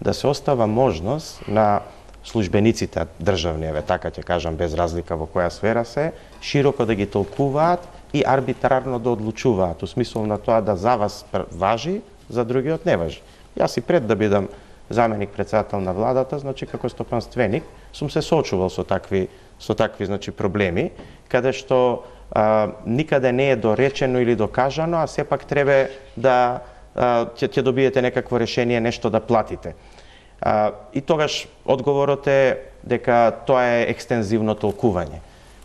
да се остава можност на службениците државни, така ќе кажам без разлика во која сфера се, широко да ги толкуваат и арбитрарно да одлучуваат, у смисол на тоа да за вас важи, за другиот не важи. Јас и пред да бидам заменик председател на владата, значи како стопанственик, сум се соочувал со такви значи проблеми, каде што никаде не е доречено или докажано, а сепак треба да ќе добиете некакво решение, нешто да платите. И тогаш одговорот е дека тоа е екстензивно толкување.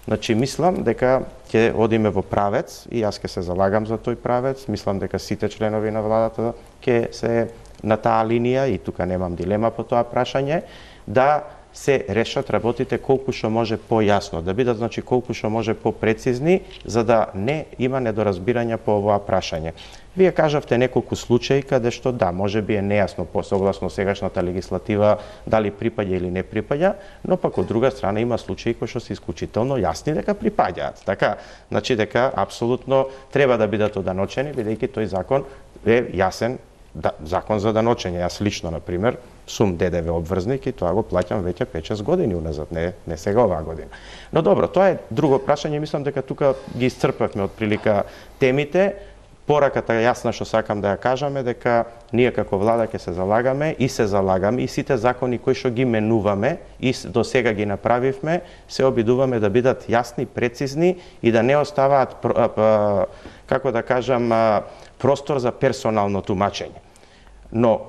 Значи, мислам дека ќе одиме во правец и јас ќе се залагам за тој правец. Мислам дека сите членови на владата ќе се на таа линија и тука немам дилема по тоа прашање, да се решат работите колку што може појасно, да бидат значи колку што може попрецизни, за да не има недоразбирања по оваа прашање. Вие кажавте неколку случаи каде што да, може би е нејасно по согласно сегашната легислатива дали припаѓа или не припаѓа, но пак од друга страна има случаи кои што се исклучително јасни дека припаѓаат. Така, значи дека апсолутно треба да бидат оданочени, бидејќи тој закон е јасен, закон за даночење. Јас лично, например, сум ДДВ обврзник и тоа го плаќам веќе 5-6 години уназад, не сега оваа година. Но добро, тоа е друго прашање, мислам дека тука ги исцрпавме од прилика темите. Пораката јасна што сакам да ја кажаме дека ние како влада ќе се залагаме и сите закони кои што ги менуваме и до сега ги направивме, се обидуваме да бидат јасни, прецизни и да не оставаат како да кажам простор за персонално тумачење. Но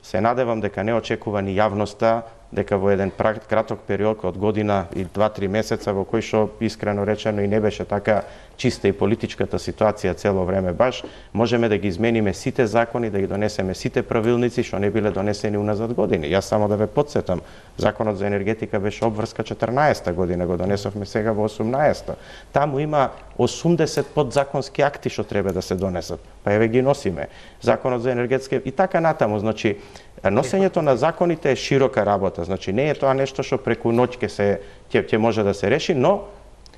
се надевам дека не очекува ни јавноста дека во еден краток период од година и 2-3 месеца во кој што искрено речено и не беше така чиста и политичката ситуација цело време баш, можеме да ги измениме сите закони, да ги донесеме сите правилници што не биле донесени уназад години. Јас само да ве потсетам, Законот за енергетика беше обврска 14-та година, го донесовме сега во 18-та. Таму има 80 подзаконски акти што треба да се донесат. Па еве ги носиме. Законот за енергетска и така натаму, значи носењето на законите е широка работа. Значи не е тоа нешто што преку ноќ ќе може да се реши, но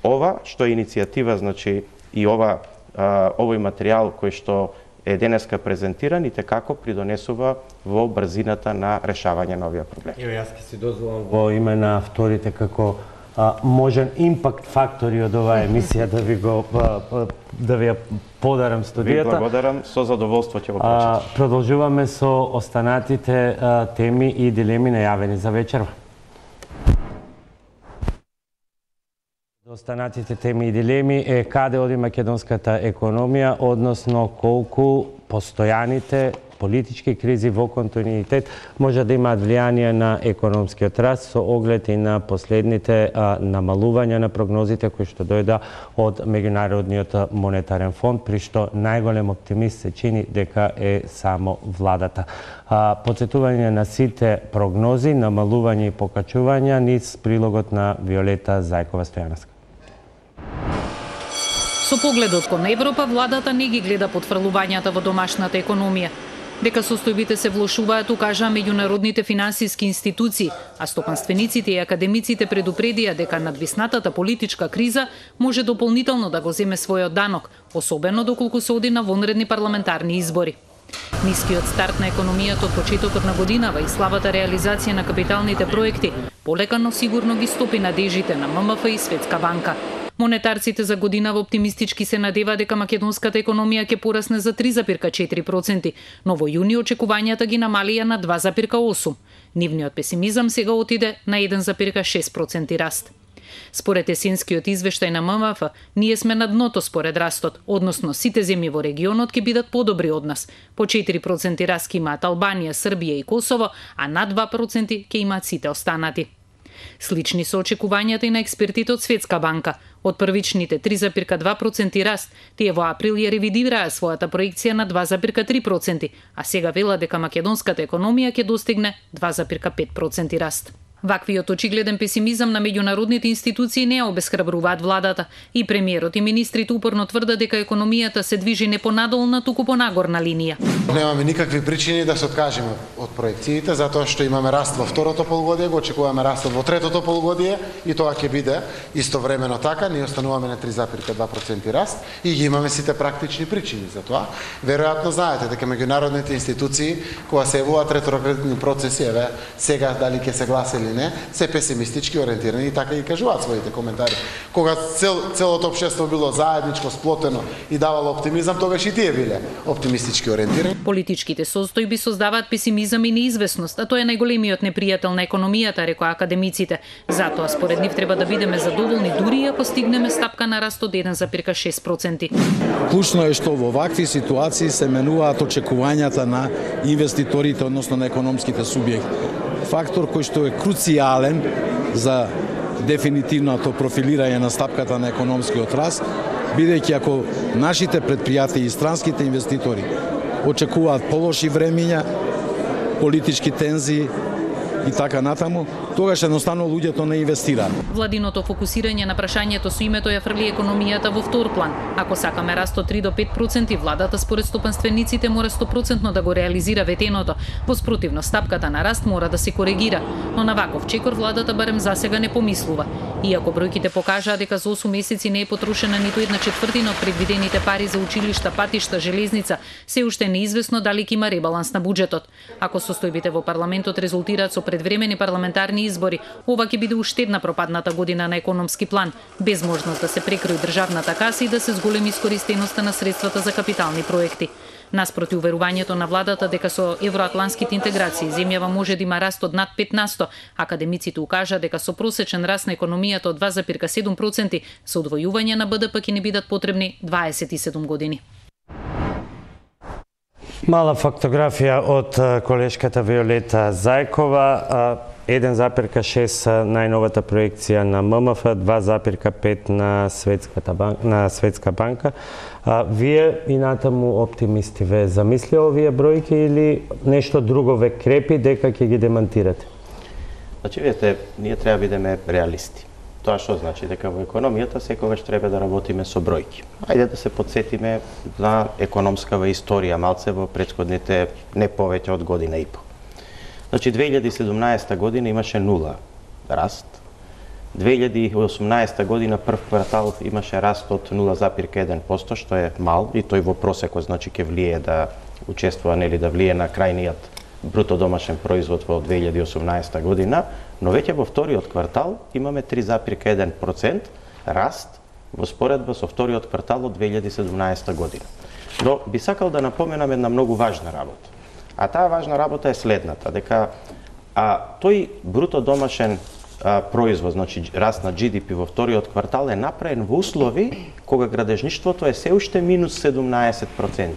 ова што е иницијатива, значи и овој материјал кој што е денеска презентиран и како придонесува во брзината на решавање на овие проблеми. Еве јас ќе си дозволам во име на авторите како можен импакт фактори од оваа емисија да ви ја подарам студијата. Ви благодарам, со задоволство ќе го прочитам. Продолжуваме со останатите теми и дилеми најавени за вечерва. Останатите теми и дилеми е каде оди македонската економија, односно колку постојаните политички кризи во континуитет може да имаат влијание на економскиот раст со оглед и на последните намалувања на прогнозите кои што дојда од Меѓународниот монетарен фонд, при што најголем оптимист се чини дека е само владата. Подсетување на сите прогнози, намалување и покачувања низ прилогот на Виолета Зајкова-Стојановска. Со погледот кон Европа, владата не ги гледа потфрлувањата во домашната економија. Дека состојбите се влошуваат, укажаа меѓународните финансиски институции, а стопанствениците и академиците предупредија дека надвиснатата политичка криза може дополнително да го земе својот данок, особено доколку се оди на вонредни парламентарни избори. Нискиот старт на економијата од почетокот на годинава и слабата реализација на капиталните проекти полека но сигурно ги стопи надежите на ММФ и Светска банка. Монетарците за годинава оптимистички се надева дека македонската економија ќе порасне за 3,4%, но во јуни очекувањата ги намалија на 2,8%. Нивниот песимизам сега отиде на 1,6% раст. Според есенскиот извештај на ММФ, ние сме на дното според растот, односно сите земји во регионот ќе бидат подобри од нас. По 4% раст ќе имаат Албанија, Србија и Косово, а над 2% ќе имаат сите останати. Слични се очекувањата и на експертите од Светска банка. Од првичните 3,2% раст, тие во април ја ревидираа својата проекција на 2,3%, а сега велат дека македонската економија ќе достигне 2,5% раст. Ваквиот очигледен песимизам на меѓународните институции не обесхрабруваат владата и премиерот и министрите упорно тврдат дека економијата се движи не понадолна, туку по нагорна линија. Немаме никакви причини да се откажеме од проекциите, затоа што имаме раст во второто полугодие, го очекуваме раст во третото полугодие и тоа ќе биде истовремено така, ние остануваме на 3,2% раст и ги имаме сите практични причини за тоа. Веројатно знаете дека меѓународните институции кога се евуваат ретроградни процеси, еве сега дали ќе се гласи или не, се песимистички ориентирани и така и кажуваат своите коментари. Кога целото општество било заедничко, сплотено и давало оптимизам, тогаш и тие биле оптимистички ориентирани. Политичките состојби создаваат песимизам и неизвестност, а тоа е најголемиот непријател на економијата, рекоа академиците. Затоа според нив треба да бидеме задоволни дури ако стигнеме стапка на раст од 1,6%. Клучно е што во вакви ситуации се менуваат очекувањата на инвеститорите, односно на економските субјекти. Фактор кој што е круцијален за дефинитивното профилирање на стапката на економскиот раст, бидејќи ако нашите претпријатија и странските инвеститори очекуваат полоши времиња, политички тензии и така натаму, тогаш едноставно луѓето не инвестираат. Владиното фокусирање на прашањето со името ја фрли економијата во втор план. Ако сакаме раст од 3 до 5%, владата според стопанствениците мора 100% да го реализира ветеното. Во спротивно, стапката на раст мора да се коригира, но на ваков чекор владата барем засега не помислува. Иако бројките покажаа дека за 8 месеци не е потрошена ниту 1/4 од предвидените пари за училишта, патишта, железница, се уште неизвестно дали ќе има ребаланс на буџетот. Ако состојбите во парламентот резултираат со предвремени парламентарни избори, ова ќе биде уште една пропадната година на економски план, без можност да се прекрои државната каса и да се зголеми искористеноста на средствата за капитални проекти. Наспроти уверувањето на владата дека со евроатланските интеграции земјава може да има раст од над 5%, академиците укажа дека со просечен раст на економијата од 2,7% со одвојување на БДП ќе не бидат потребни 27 години. Мала фотографија од колешката Виолета Зајкова. 1,6 најновата проекција на ММФ, 2,5 на Светска банка. Вие и натаму оптимисти ве замисли овие бројки или нешто друго ве крепи дека ќе ги демантирате? Значи, видите, ние треба да бидеме реалисти. Тоа што значи? Дека во економијата секогаш треба да работиме со бројки. Ајде да се подсетиме на економскава историја малце во претходните не повеќе од година и пол. Значи, 2017 година имаше 0 раст. 2018 година прв квартал имаше раст од 0,1%, што е мал и тој во просеко значи ќе влие да учествува, нели да влие на крајниот бруто домашен производ во 2018 година, но веќе во вториот квартал имаме 3,1% раст во споредба со вториот квартал од 2017 година. Но би сакал да напоменам една многу важна работа. А таа важна работа е следната, дека тој бруто домашен производ, значи раст на GDP во вториот квартал е направен во услови кога градежништвото е се уште минус 17%.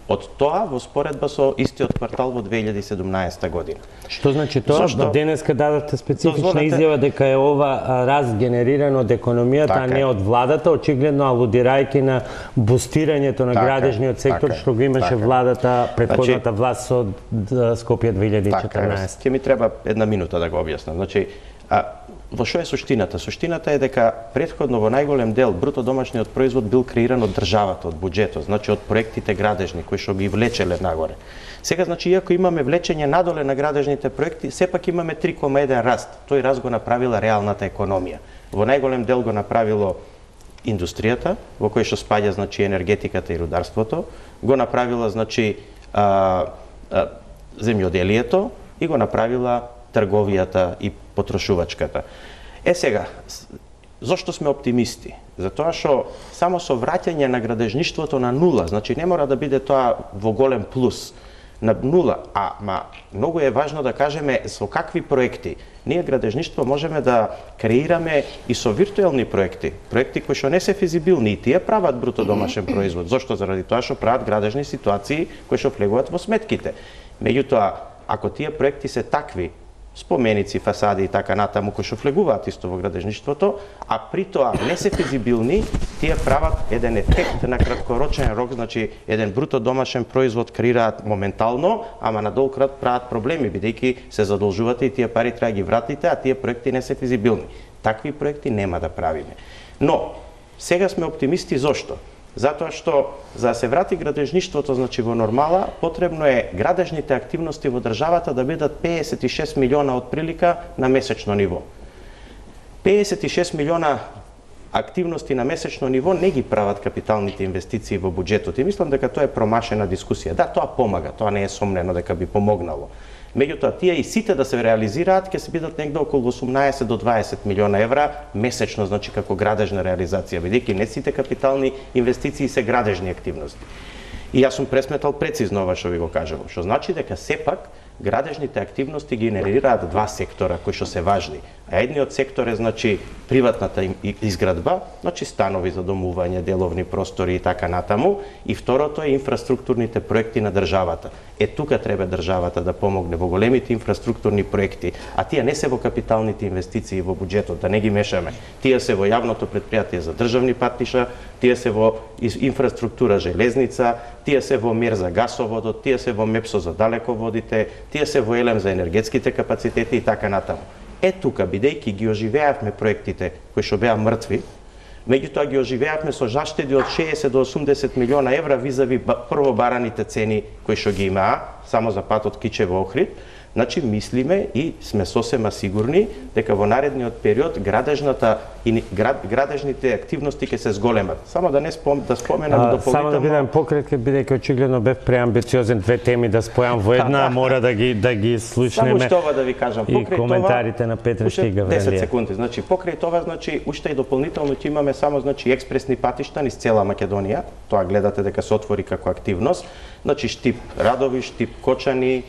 Од тоа во споредба со истиот квартал во 2017 година. Што значи тоа? Денеска дадовте специфична изјава дека е ова раст генериран од економијата, а не од владата, очигледно алудирајќи на бустирањето на градежниот сектор што го имаше владата, претходната власт со Скопје 2014. Ќе ми треба една минута да го објаснам. Значи, во што е суштината? Суштината е дека претходно во најголем дел бруто домашниот производ бил креиран од државата, од буџетот, значи од проектите градежни кои што ги влечеле нагоре. Сега значи иако имаме влечење надоле на градежните проекти, сепак имаме 3,1 раст. Тој раст го направила реалната економија. Во најголем дел го направило индустријата, во кој што спаѓа значи енергетиката и рударството, го направила значи земјоделието и го направила трговијата и потрошувачката. Сега, зошто сме оптимисти? Затоа што само со враќање на градежништвото на нула, значи не мора да биде тоа во голем плюс, на нула, многу е важно да кажеме со какви проекти. Ние градежништво можеме да креираме и со виртуелни проекти, проекти кои што не се физибилни и тие прават бруто домашен производ. Зошто? Заради тоа што прават градежни ситуации кои што влегуваат во сметките. Меѓутоа, ако тие проекти се такви, споменици, фасади и така натаму кои што влегуваат исто во градежништвото, а при тоа не се физибилни, тие прават еден ефект на краткорочен рок, значи еден бруто домашен производ креираат моментално, ама на долг рок прават проблеми, бидејќи се задолжувате и тие пари треба ги вратите, а тие проекти не се физибилни. Такви проекти нема да правиме. Но сега сме оптимисти зошто? Затоа што за да се врати градежништвото значи во нормала, потребно е градежните активности во државата да бидат 56 милиона од прилика на месечно ниво. 56 милиона активности на месечно ниво не ги прават капиталните инвестиции во буџетот и мислам дека тоа е промашена дискусија. Да, тоа помага, тоа не е сомнено дека би помогнало. Меѓутоа, тие и сите да се реализираат, ќе се бидат негде околу 18 до 20 милиона евра месечно, значи како градежна реализација, бидејќи не сите капитални инвестиции се градежни активности. И јас сум пресметал прецизно ова што ви го кажувам, што значи дека сепак градежните активности генерираат два сектора кои што се важни. А едниот сектор е значи приватната изградба, значи станови за домување, деловни простори и така натаму, и второто е инфраструктурните проекти на државата. Тука треба државата да помогне во големите инфраструктурни проекти, а тие не се во капиталните инвестиции во буџетот, да не ги мешаме. Тие се во јавното претпријатие за државни патиша, тие се во инфраструктура железница, тие се во МЕР за гасоводот, тие се во МЕПСО за далеководите, тие се во ЕЛЕМ за енергетските капацитети и така натаму. Тука, бидејќи ги оживеавме проектите кои што беа мртви, меѓутоа ги оживеавме со заштеди од 60 до 80 милиона евра визави прво бараните цени кои што ги имаа, само за патот Кичево-Охрид, значи мислиме и сме сосема сигурни дека во наредниот период градежните активности ќе се зголемат. Само да не споменам дополнително. Само да бидам пократки, бидејќи очигледно бев преамбициозен, две теми да спојам во една, мора да ги слушнеме. Само што ова да ви кажам, и коментарите на Петрешки и Гаврелија. 10 секунди. Значи покрај тоа значи уште и дополнително ќе имаме само значи експресни патишта низ цела Македонија. Тоа гледате дека се отвори како активност. Значи Штип Радови, Штип Кочани,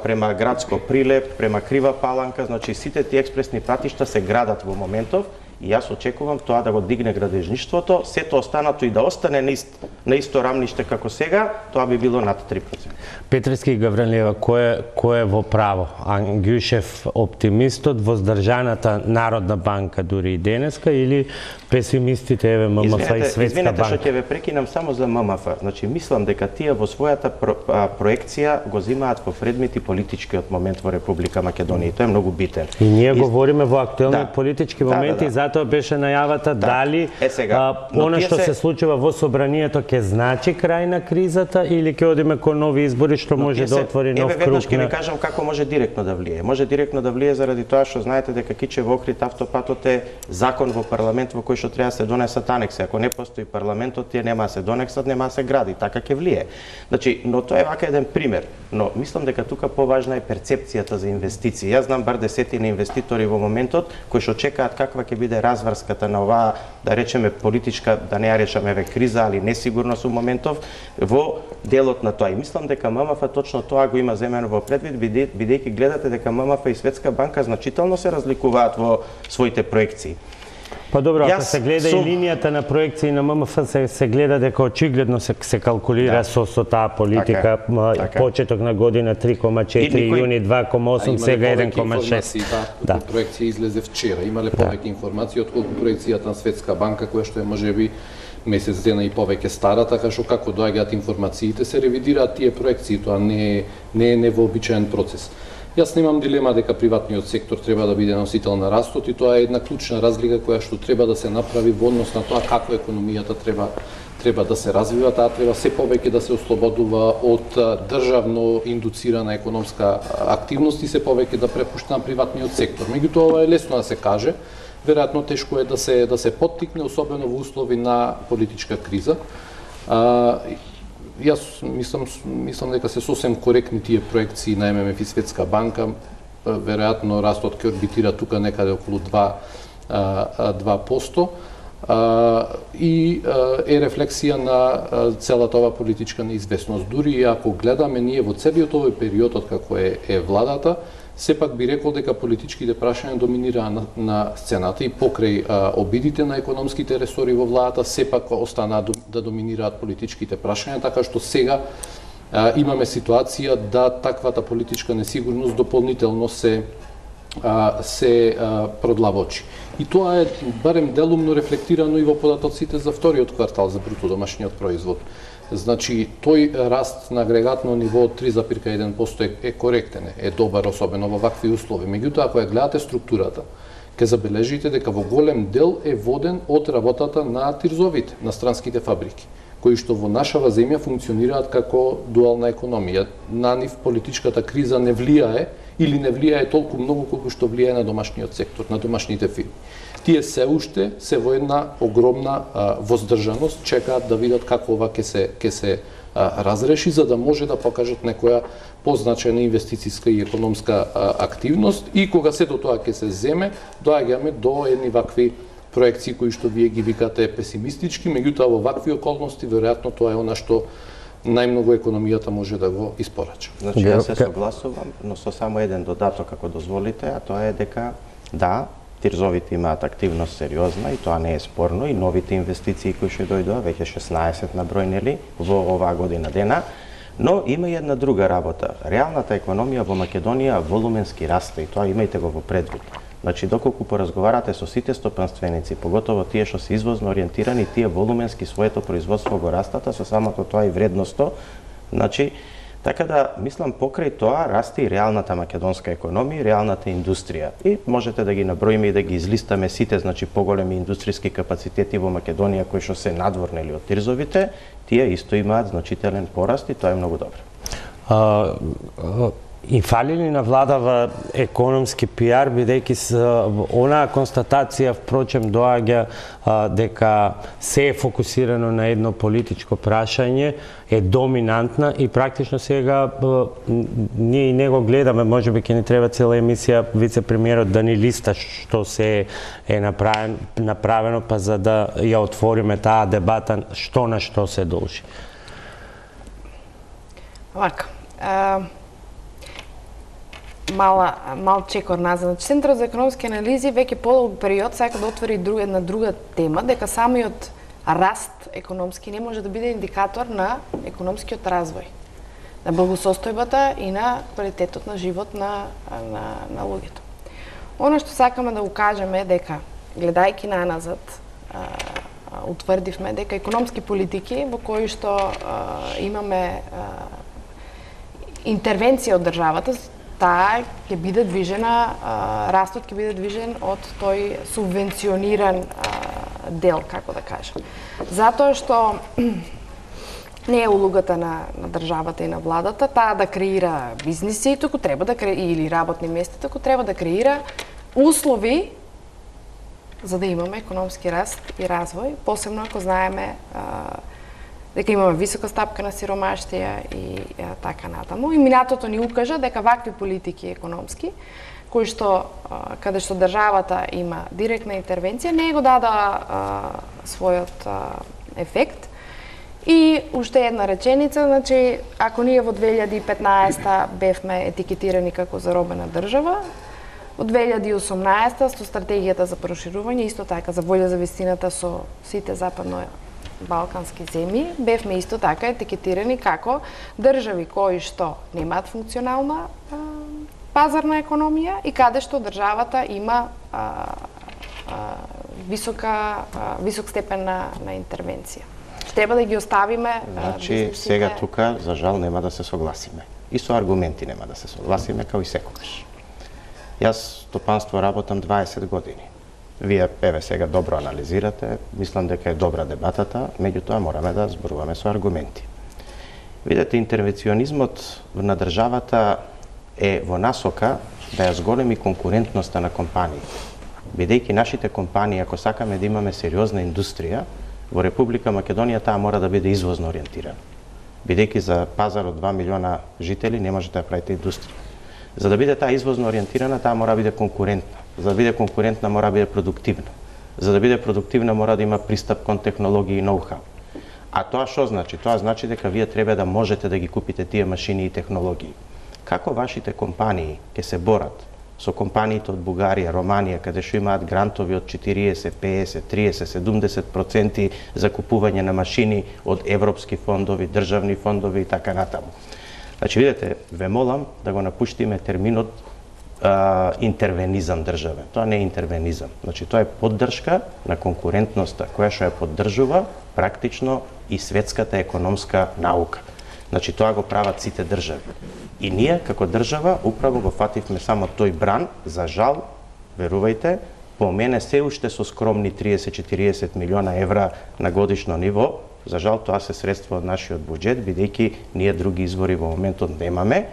према Градско Прилеп, према Крива Паланка, значи сите тие експресни патишта се градат во моментов и јас очекувам тоа да го дигне градежништвото, сето останато и да остане на исто рамниште како сега, тоа би било над 3%. Петрески и Гаврилиева, кој е во право? Ангјушев оптимистот, воздржаната Народна банка дури и денеска, или песимистите еве ММФ и Светска Извинете банка? што ќе ве прекинам само за ММФ. Значи мислам дека тие во својата проекција го зимаат во предмет и политичкиот момент во Република Македонија. И тоа е многу битен. И ние говориме во актуелни Да. политички моменти, затоа беше најавата дали она што се случува во собранието ќе значи крај на кризата или ќе одиме кон нови избори што може да отвори нов круг. Еве веднаш ќе ви кажам како може директно да влие. Може директно да влие заради тоа што знаете дека Кичево Охрид автопатот е закон во парламент во кој што треба да се донесат анекси. Ако не постои парламентот, тие нема да се донесат, нема да се гради, така ќе влие. Значи, но тоа е вака еден пример. Но мислам дека тука поважна е перцепцијата за инвестиции. Јас знам бар десетина инвеститори во моментот кои што чекаат каква ќе биде разврската на оваа, да речеме политичка, да не ја речеме еве криза, али несигурност во моментов во делот на тоа. И мислам дека ММФ точно тоа го има земено во предвид, бидејќи гледате дека ММФ и Светска банка значително се разликуваат во своите проекции. Па добро, ако се гледа и линијата на проекции на ММФ, се гледа дека очигледно се калкулира со таа политика, почеток на година 3,4, јуни 2,8, сега 1,6. Да. Проекција излезе вчера. Имале повеќе информации од колку проекцијата на Светска банка, која што е можеби месец дена и повеќе стара, така што како доаѓаат информациите се ревидираат тие проекции, тоа не е невообичаен процес. Јас немам дилема дека приватниот сектор треба да биде носител на растот и тоа е една клучна разлика која што треба да се направи во однос на тоа како економијата треба да се развива, таа треба се повеќе да се ослободува од државно индуцирана економска активност и се повеќе да препушта на приватниот сектор. Меѓутоа ова е лесно да се каже, веројатно тешко е да се поттикне, особено во услови на политичка криза. Јас мислам дека се сосем коректни тие проекции на ММФ и Светска банка. Веројатно растот ќе орбитира тука некаде околу 2%. И е рефлексија на целата ова политичка неизвестност. Дури и ако гледаме ние во целиот овој период од како е владата, сепак би рекол дека политичките прашања доминираа на сцената и покрај обидите на економските ресори во владата, сепак останаа да доминираат политичките прашања, така што сега имаме ситуација да таквата политичка несигурност дополнително се продлабочи. И тоа е барем делумно рефлектирано и во податоците за вториот квартал за бруто домашниот производ. Значи, тој раст на агрегатно ниво од 3,1% е коректен, е добар, особено во вакви услови. Меѓутоа, ако ја гледате структурата, ќе забележите дека во голем дел е воден од работата на тирзовите, на странските фабрики, кои што во нашава земја функционираат како дуална економија. На нив политичката криза не влијае или не влијае толку многу колку што влијае на домашниот сектор, на домашните фирми. Тие се уште се во една огромна воздржаност, чекаат да видат како ова ќе се разреши, за да може да покажат некоја позначајна инвестициска и економска активност, и кога сето тоа ќе се земе, доаѓаме до едни вакви проекции кои што вие ги викате песимистички, меѓутоа во вакви околности веројатно тоа е она што најмногу економијата може да го испорача. Значи јас се согласувам, но со само еден додаток ако дозволите, а тоа е дека да, тирзовите имаат активност сериозна и тоа не е спорно, и новите инвестиции кои што дојдоа, веќе 16 на број, нели, во оваа година дена, но има и една друга работа. Реалната економија во Македонија волуменски расте и тоа имајте го во предвид. Значи, доколку поразговарате со сите стопанственици, поготово тие што се извозно ориентирани, тие волуменски своето производство го растата, со самото тоа и вредноста. Значи, така да, мислам, покрај тоа расте и реалната македонска економија и реалната индустрија. И можете да ги наброиме и да ги излистаме сите, значи, поголеми индустријски капацитети во Македонија кои што се надворнели од тирзовите, тие исто имаат значителен пораст и тоа е многу добро. И фали ли на владава економски пиар, бидејќи онаа констатација впрочем доаѓа дека се е фокусирано на едно политичко прашање, е доминантна и практично сега ние и него гледаме, можеби ќе ни треба цела емисија вице-премиерот да ни листа што се е направено, па за да ја отвориме таа дебата што на што се должи. мал чекор назад. Значи, Центарот за економски анализи веќе подолг период сака да отвори една друга тема, дека самиот раст економски не може да биде индикатор на економскиот развој, на благосостојбата и на квалитетот на живот на луѓето. Оно што сакаме да укажеме е дека, гледајќи наназад, утврдивме дека економски политики во кои што имаме интервенција од државата, таа ќе биде движена, растот ќе биде движен од тој субвенциониран дел, како да кажам. Затоа што не е улогата на државата и на владата таа да креира бизниси, туку треба да или работни места, туку треба да креира услови за да имаме економски раст и развој, посебно ако знаеме дека имаме висока стапка на сиромаштија и така натаму. И минатото ни укажа дека вакви политики економски, кои што каде што државата има директна интервенција, не го дада својот ефект. И уште една реченица, значи, ако ние во 2015 бевме етикетирани како заробена држава, во 2018 со стратегијата за проширување, исто така за волја за вистината со сите западно-балкански земји, бевме исто така етикетирани како држави кои што немаат функционална пазарна економија и каде што државата има висок степен на интервенција. Треба да ги оставиме Значи, сега тука, за жал, нема да се согласиме. И со аргументи нема да се согласиме, као и секогаш. Јас стопанство работам 20 години. Вие, еве, сега добро анализирате, мислам дека е добра дебатата, меѓутоа мораме да зборуваме со аргументи. Видете, интервенционизмот на државата е во насока да ја зголеми конкурентноста на компаниите. Бидејќи нашите компании, ако сакаме да имаме сериозна индустрија, во Република Македонија таа мора да биде извозно ориентирана. Бидејќи за пазар од 2 милиона жители не може да ја правите индустрија. За да биде таа извозно ориентирана, таа мора да биде конкурентна. За да биде конкурентна, мора да биде продуктивна. За да биде продуктивна, мора да има пристап кон технологии и ноу-хау. А тоа што значи? Тоа значи дека вие треба да можете да ги купите тие машини и технологии. Како вашите компании ќе се борат со компаниите од Бугарија, Романија, каде што имаат грантови од 40, 50, 30, 70% за купување на машини од европски фондови, државни фондови и така натаму. Значи, видите, ве молам да го напуштиме терминот интервенизам државен. Тоа не е интервенизам. Значи, тоа е поддршка на конкурентноста, која што ја поддржува практично и светската економска наука. Значи, тоа го прават сите држави. И ние, како држава, управо го фативме само тој бран, за жал, верувајте, по мене се уште со скромни 30-40 милиона евра на годишно ниво, за жал тоа се средства од нашиот буџет, бидејќи ние други извори во моментот немаме.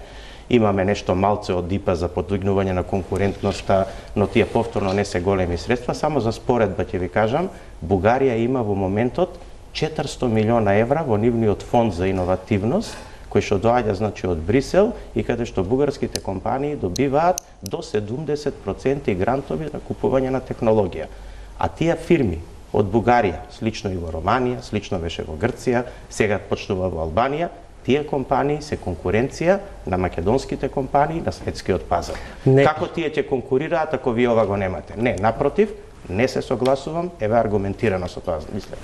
Имаме нешто малце од ДИПА за подвигнување на конкурентноста, но тие повторно не се големи средства. Само за споредба ќе ви кажам, Бугарија има во моментот 400 милиона евра во нивниот фонд за иновативност, кој што доаѓа значи од Брисел и каде што бугарските компании добиваат до 70% грантови на купување на технологија. А тие фирми од Бугарија, слично и во Романија, слично беше во Грција, сега почнува во Албанија, тие компании се конкуренција на македонските компании на светскиот пазар. Не. Како тие ќе конкурираат ако вие ова го немате? Не, напротив, не се согласувам, еве аргументирано со тоа мислам.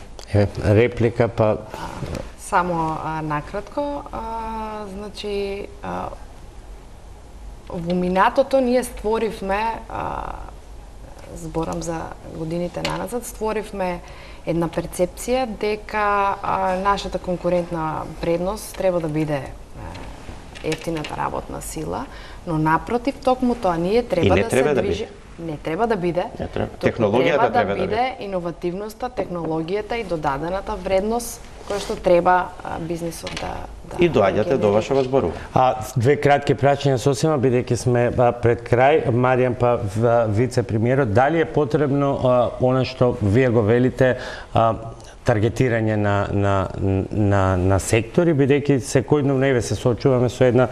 Реплика па само накратко, значи во минатото ние створивме, зборам за годините наназад, створивме една перцепција дека нашата конкурентна предност треба да биде ефтината работна сила, но напротив, токму тоа ние треба да се движи. Не треба да биде. Технологијата треба да биде иновативноста, технологијата и додадената вредност која што треба бизнисот да и доаѓате до вашето зборување. Две кратки прашања сосема, бидејќи сме пред крај. Маријан, па вице-премиерот, дали е потребно она што вие го велите, таргетирање на сектори, бидејќи секојдневно еве се соочуваме со една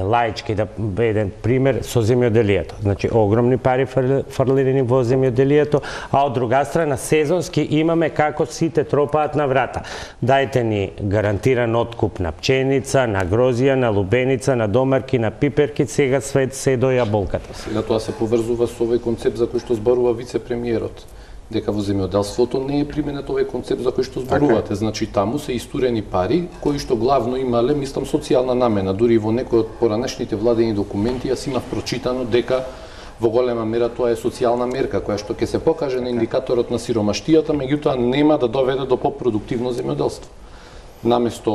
лаички да еден пример со земјоделието. Значи огромни пари фрлирани во земјоделието, а од друга страна сезонски имаме како сите тропаат на врата. Дајте ни гарантиран откуп на пченица, на грозија, на лубеница, на домарки, на пиперки, сега се до јаболката. Сега тоа се поврзува со овој концепт за кој што зборува вице-премиерот, дека во земјоделството не е применет овој концепт за кој што зборувате. Значи таму се истурени пари кои што главно имале, мислам, социјална намена. Дури во некои од поранешните владени документи јас имав прочитано дека во голема мера тоа е социјална мерка која што ќе се покаже на индикаторот на сиромаштијата, меѓутоа нема да доведе до поппродуктивно земјоделство. Наместо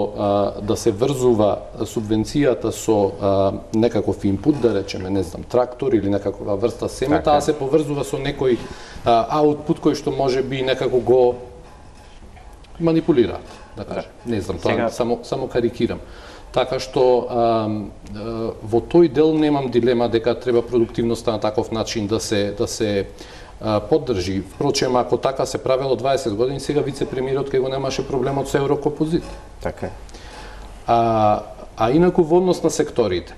да се врзува субвенцијата со некаков инпут, да речеме, не знам, трактор или некаква врста семе, таа се поврзува со некој аутпут кој што може би некако го манипулираат, да кажем. Не знам, тоа само карикирам. Така што во тој дел немам дилема дека треба продуктивноста на таков начин да се поддржи. Впрочем, ако така се правело 20 години, сега вице-премиерот кај го немаше проблемот со еврокомпозит. Така е. А инаку во однос на секторите.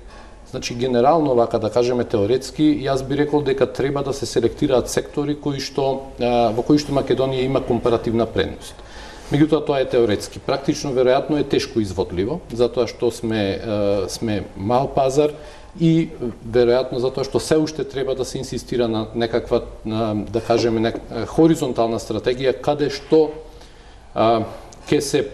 Значи, генерално, вака да кажеме теоретски, јас би рекол дека треба да се селектираат сектори во кои што Македонија има компаративна предност. Меѓутоа, тоа е теоретски. Практично, веројатно е тешко изводливо, затоа што сме мал пазар и веројатно затоа што се уште треба да се инсистира на некаква, да кажеме, хоризонтална стратегија каде што ќе се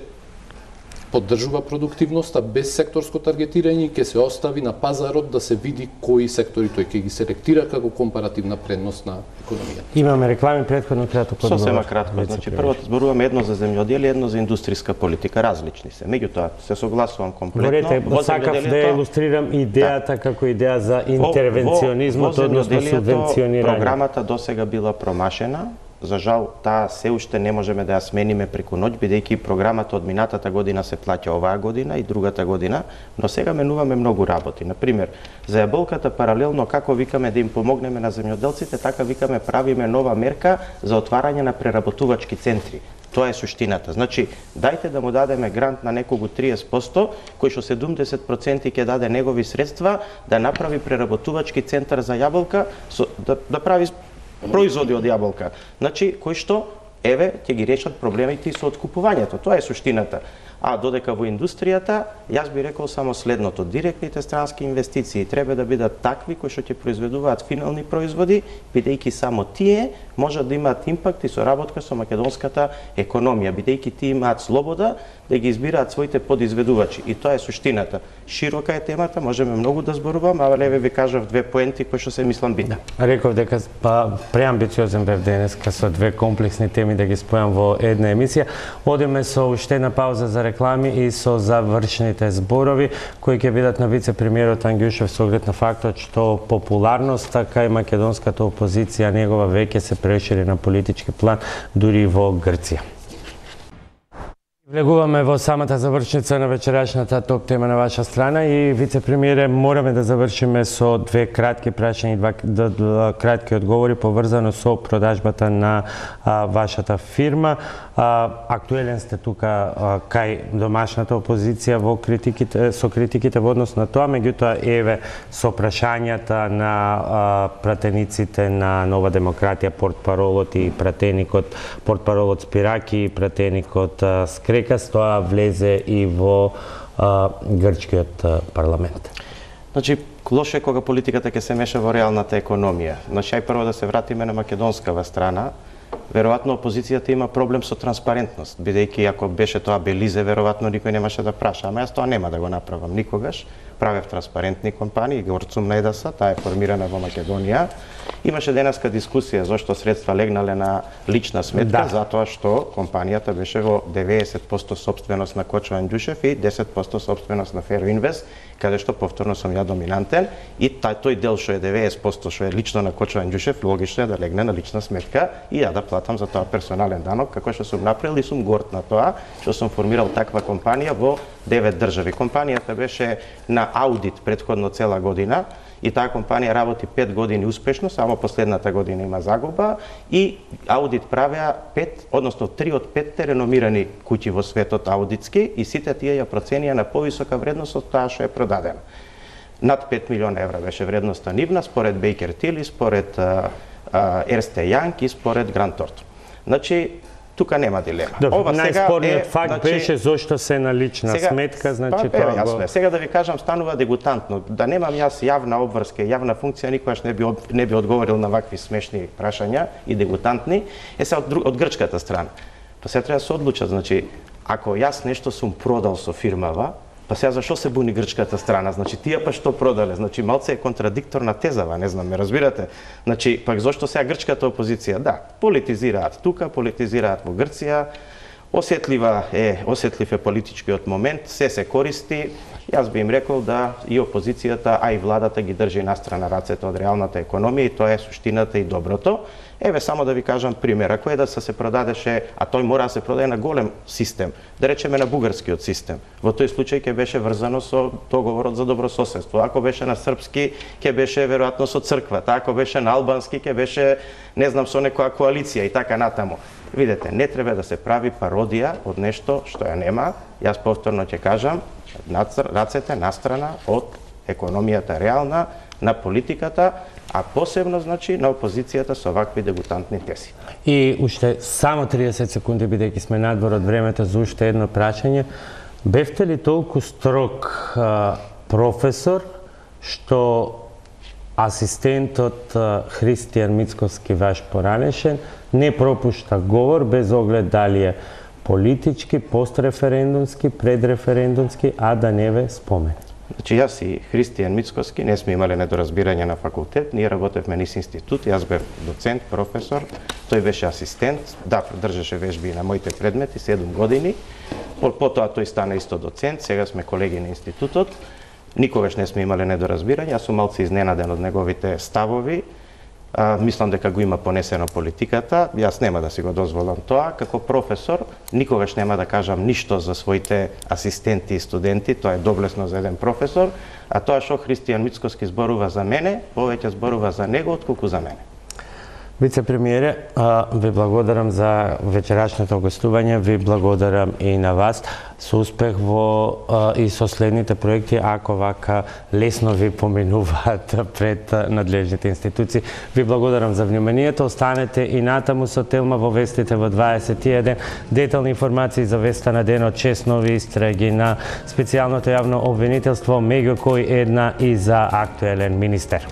поддржува продуктивноста без секторско таргетирање и ќе се остави на пазарот да се види кои сектори тој ќе ги селектира како компаративна предност на економијата. Имаме реклами, претходно кратко одговор. Сосема кратко, значи прво зборуваме едно за земјоделие, едно за индустријска политика, различни се. Меѓутоа се согласувам комплетно. Говорете, сакав да илустрирам идејата како идеја за интервенционизмот, односно субвенционирање. Програмата досега била промашена. За жал, таа се уште не можеме да ја смениме преку ноќ, бидејќи програмата од минатата година се плаќа оваа година и другата година, но сега менуваме многу работи. Например, за јаболката паралелно како викаме да им помогнеме на земјоделците, така викаме правиме нова мерка за отварање на преработувачки центри. Тоа е суштината. Значи, дајте да му дадеме грант на некого 30%, кој што 70% ќе даде негови средства да направи преработувачки центар за јаболка, да прави производи од јаболка. Значи, кој што, еве, ќе ги решат проблемите и со откупувањето. Тоа е суштината. А додека во индустријата, јас би рекол само следното. Директните странски инвестиции треба да бидат такви кои што ќе произведуваат финални производи, бидејќи само тие можат да имаат импакт и соработка со македонската економија, бидејќи тие имаат слобода да ги избираат своите подизведувачи. И тоа е суштината. Широка е темата, можеме многу да зборувам, а леве ви кажав две поенти кои што се мислам битни. Реков дека преамбициозен бев денеска со две комплексни теми да ги спојам во една емисија. Одиме со уште една пауза за реклами и со завршните зборови кои ќе бидат на вице-премиерот Ангјушев со оглед на фактот што популарноста кај македонската опозиција негова веќе се прешири на политички план дури во Грција. Влегуваме во самата завршница на вечерашната топ тема на ваша страна и вице-премиере мораме да завршиме со две кратки прашања и два кратки одговори поврзано со продажбата на вашата фирма. Актуелен сте тука кај домашната опозиција во критиките во однос на тоа, меѓутоа еве со прашањата на пратениците на Нова демократија, портпаролот и пратеникот, портпаролот Спираки и пратеникот Скрекас, тоа влезе и во грчкиот парламент. Значи, лошо е кога политиката ќе се меша во реалната економија. Значи, ај прво да се вратиме на македонскава страна. Веројатно опозицијата има проблем со транспарентност, бидејќи ако беше тоа Белизе, веројатно никој немаше да праша, ама јас тоа нема да го направам никогаш. Правев транспарентни компании, Горцум на ЕДАСа, таа е формирана во Македонија. Имаше денеска дискусија зошто средства легнале на лична сметка, затоа што компанијата беше во 90% собственост на Кочо Андјушев и 10% собственост на Фероинвест, каде што повторно сум ја доминантен и тој дел што е 90% што е лично на Кочо Андјушев, логично е да легне на лична сметка и ја да плати платам за тоа персонален данок, како што сум направил и сум горд на тоа што сум формирал таква компанија во 9 држави. Компанијата беше на аудит претходно цела година и таа компанија работи 5 години успешно, само последната година има загуба и аудит правеа 3 од 5 реномирани куќи во светот аудитски и сите тие ја проценија на повисока вредност од тоа што е продадена. Над 5 милиона евра беше вредноста нивна, според Бейкер Тили, според Ерсте Јанг и според Грант Торто. Значи, тука нема дилема. Добре, најспорниот факт беше зошто се на лична сметка, значи тоа јасно е. Сега да ви кажам, станува дегутантно. Да немам јас јавна обврска, јавна функција, никогаш не би одговорил на вакви смешни прашања и дегутантни. Се од грчката страна. Па сега треба да се одлучат, значи, ако јас нешто сум продал со фирмава, па сега зашо се буни грчката страна? Значи, тие па што продале? Значи, малце е контрадикторна тезава, не знам, ме разбирате? Значи, пак зошто сега грчката опозиција? Да, политизираат тука, политизираат во Грција, осетлив е политичкиот момент, се користи. Јас би им рекол да и опозицијата, а и владата ги држи настрана рацете од реалната економија и тоа е суштината и доброто. Еве само да ви кажам пример, ако да се продадеше, а тој мора да се продаде на голем систем, да речеме на бугарскиот систем. Во тој случај ќе беше врзано со договорот за добрососедство. Ако беше на српски, ќе беше веројатно со црквата, ако беше на албански, ќе беше не знам со некоја коалиција и така натаму. Видете, не треба да се прави пародија од нешто што ја нема. Јас повторно ќе кажам, рацете настрана од економијата реална, на политиката, а посебно, значи, на опозицијата со вакви дегутантни тези. И уште само 30 секунди, бидејќи сме надвор од времето, за уште едно прашање. Бевте ли толку строг професор, што асистентот Христијан Мицкоски, ваш поранешен, не пропушта говор без оглед дали е политички, постреферендумски, предреферендумски, а да не ве спомене? Значи, јас и Христијан Мицкоски не сме имале недоразбирање на факултет, ние работевме низ институт, јас бев доцент, професор, тој беше асистент, да, држеше вежби на моите предмети 7 години, потоа тој стана исто доцент, сега сме колеги на институтот, никогаш не сме имале недоразбирање, јас сум малце изненаден од неговите ставови, мислам дека го има понесено политиката, јас нема да си го дозволам тоа, како професор никогаш нема да кажам ништо за своите асистенти и студенти, тоа е доблесно за еден професор, а тоа што Христијан Мицкоски зборува за мене, повеќе зборува за него отколку за мене. Вице-премиере, ви благодарам за вечерашното гостување, ви благодарам и на вас. Со успех во и со следните проекти, ако вака лесно ви поминуваат пред надлежните институции. Ви благодарам за вниманието. Останете и натаму со Телма во вестите во 21. Детални информации за веста на денот, 6 нови истраги на специјалното јавно обвинителство, меѓу кои една и за актуелен министер.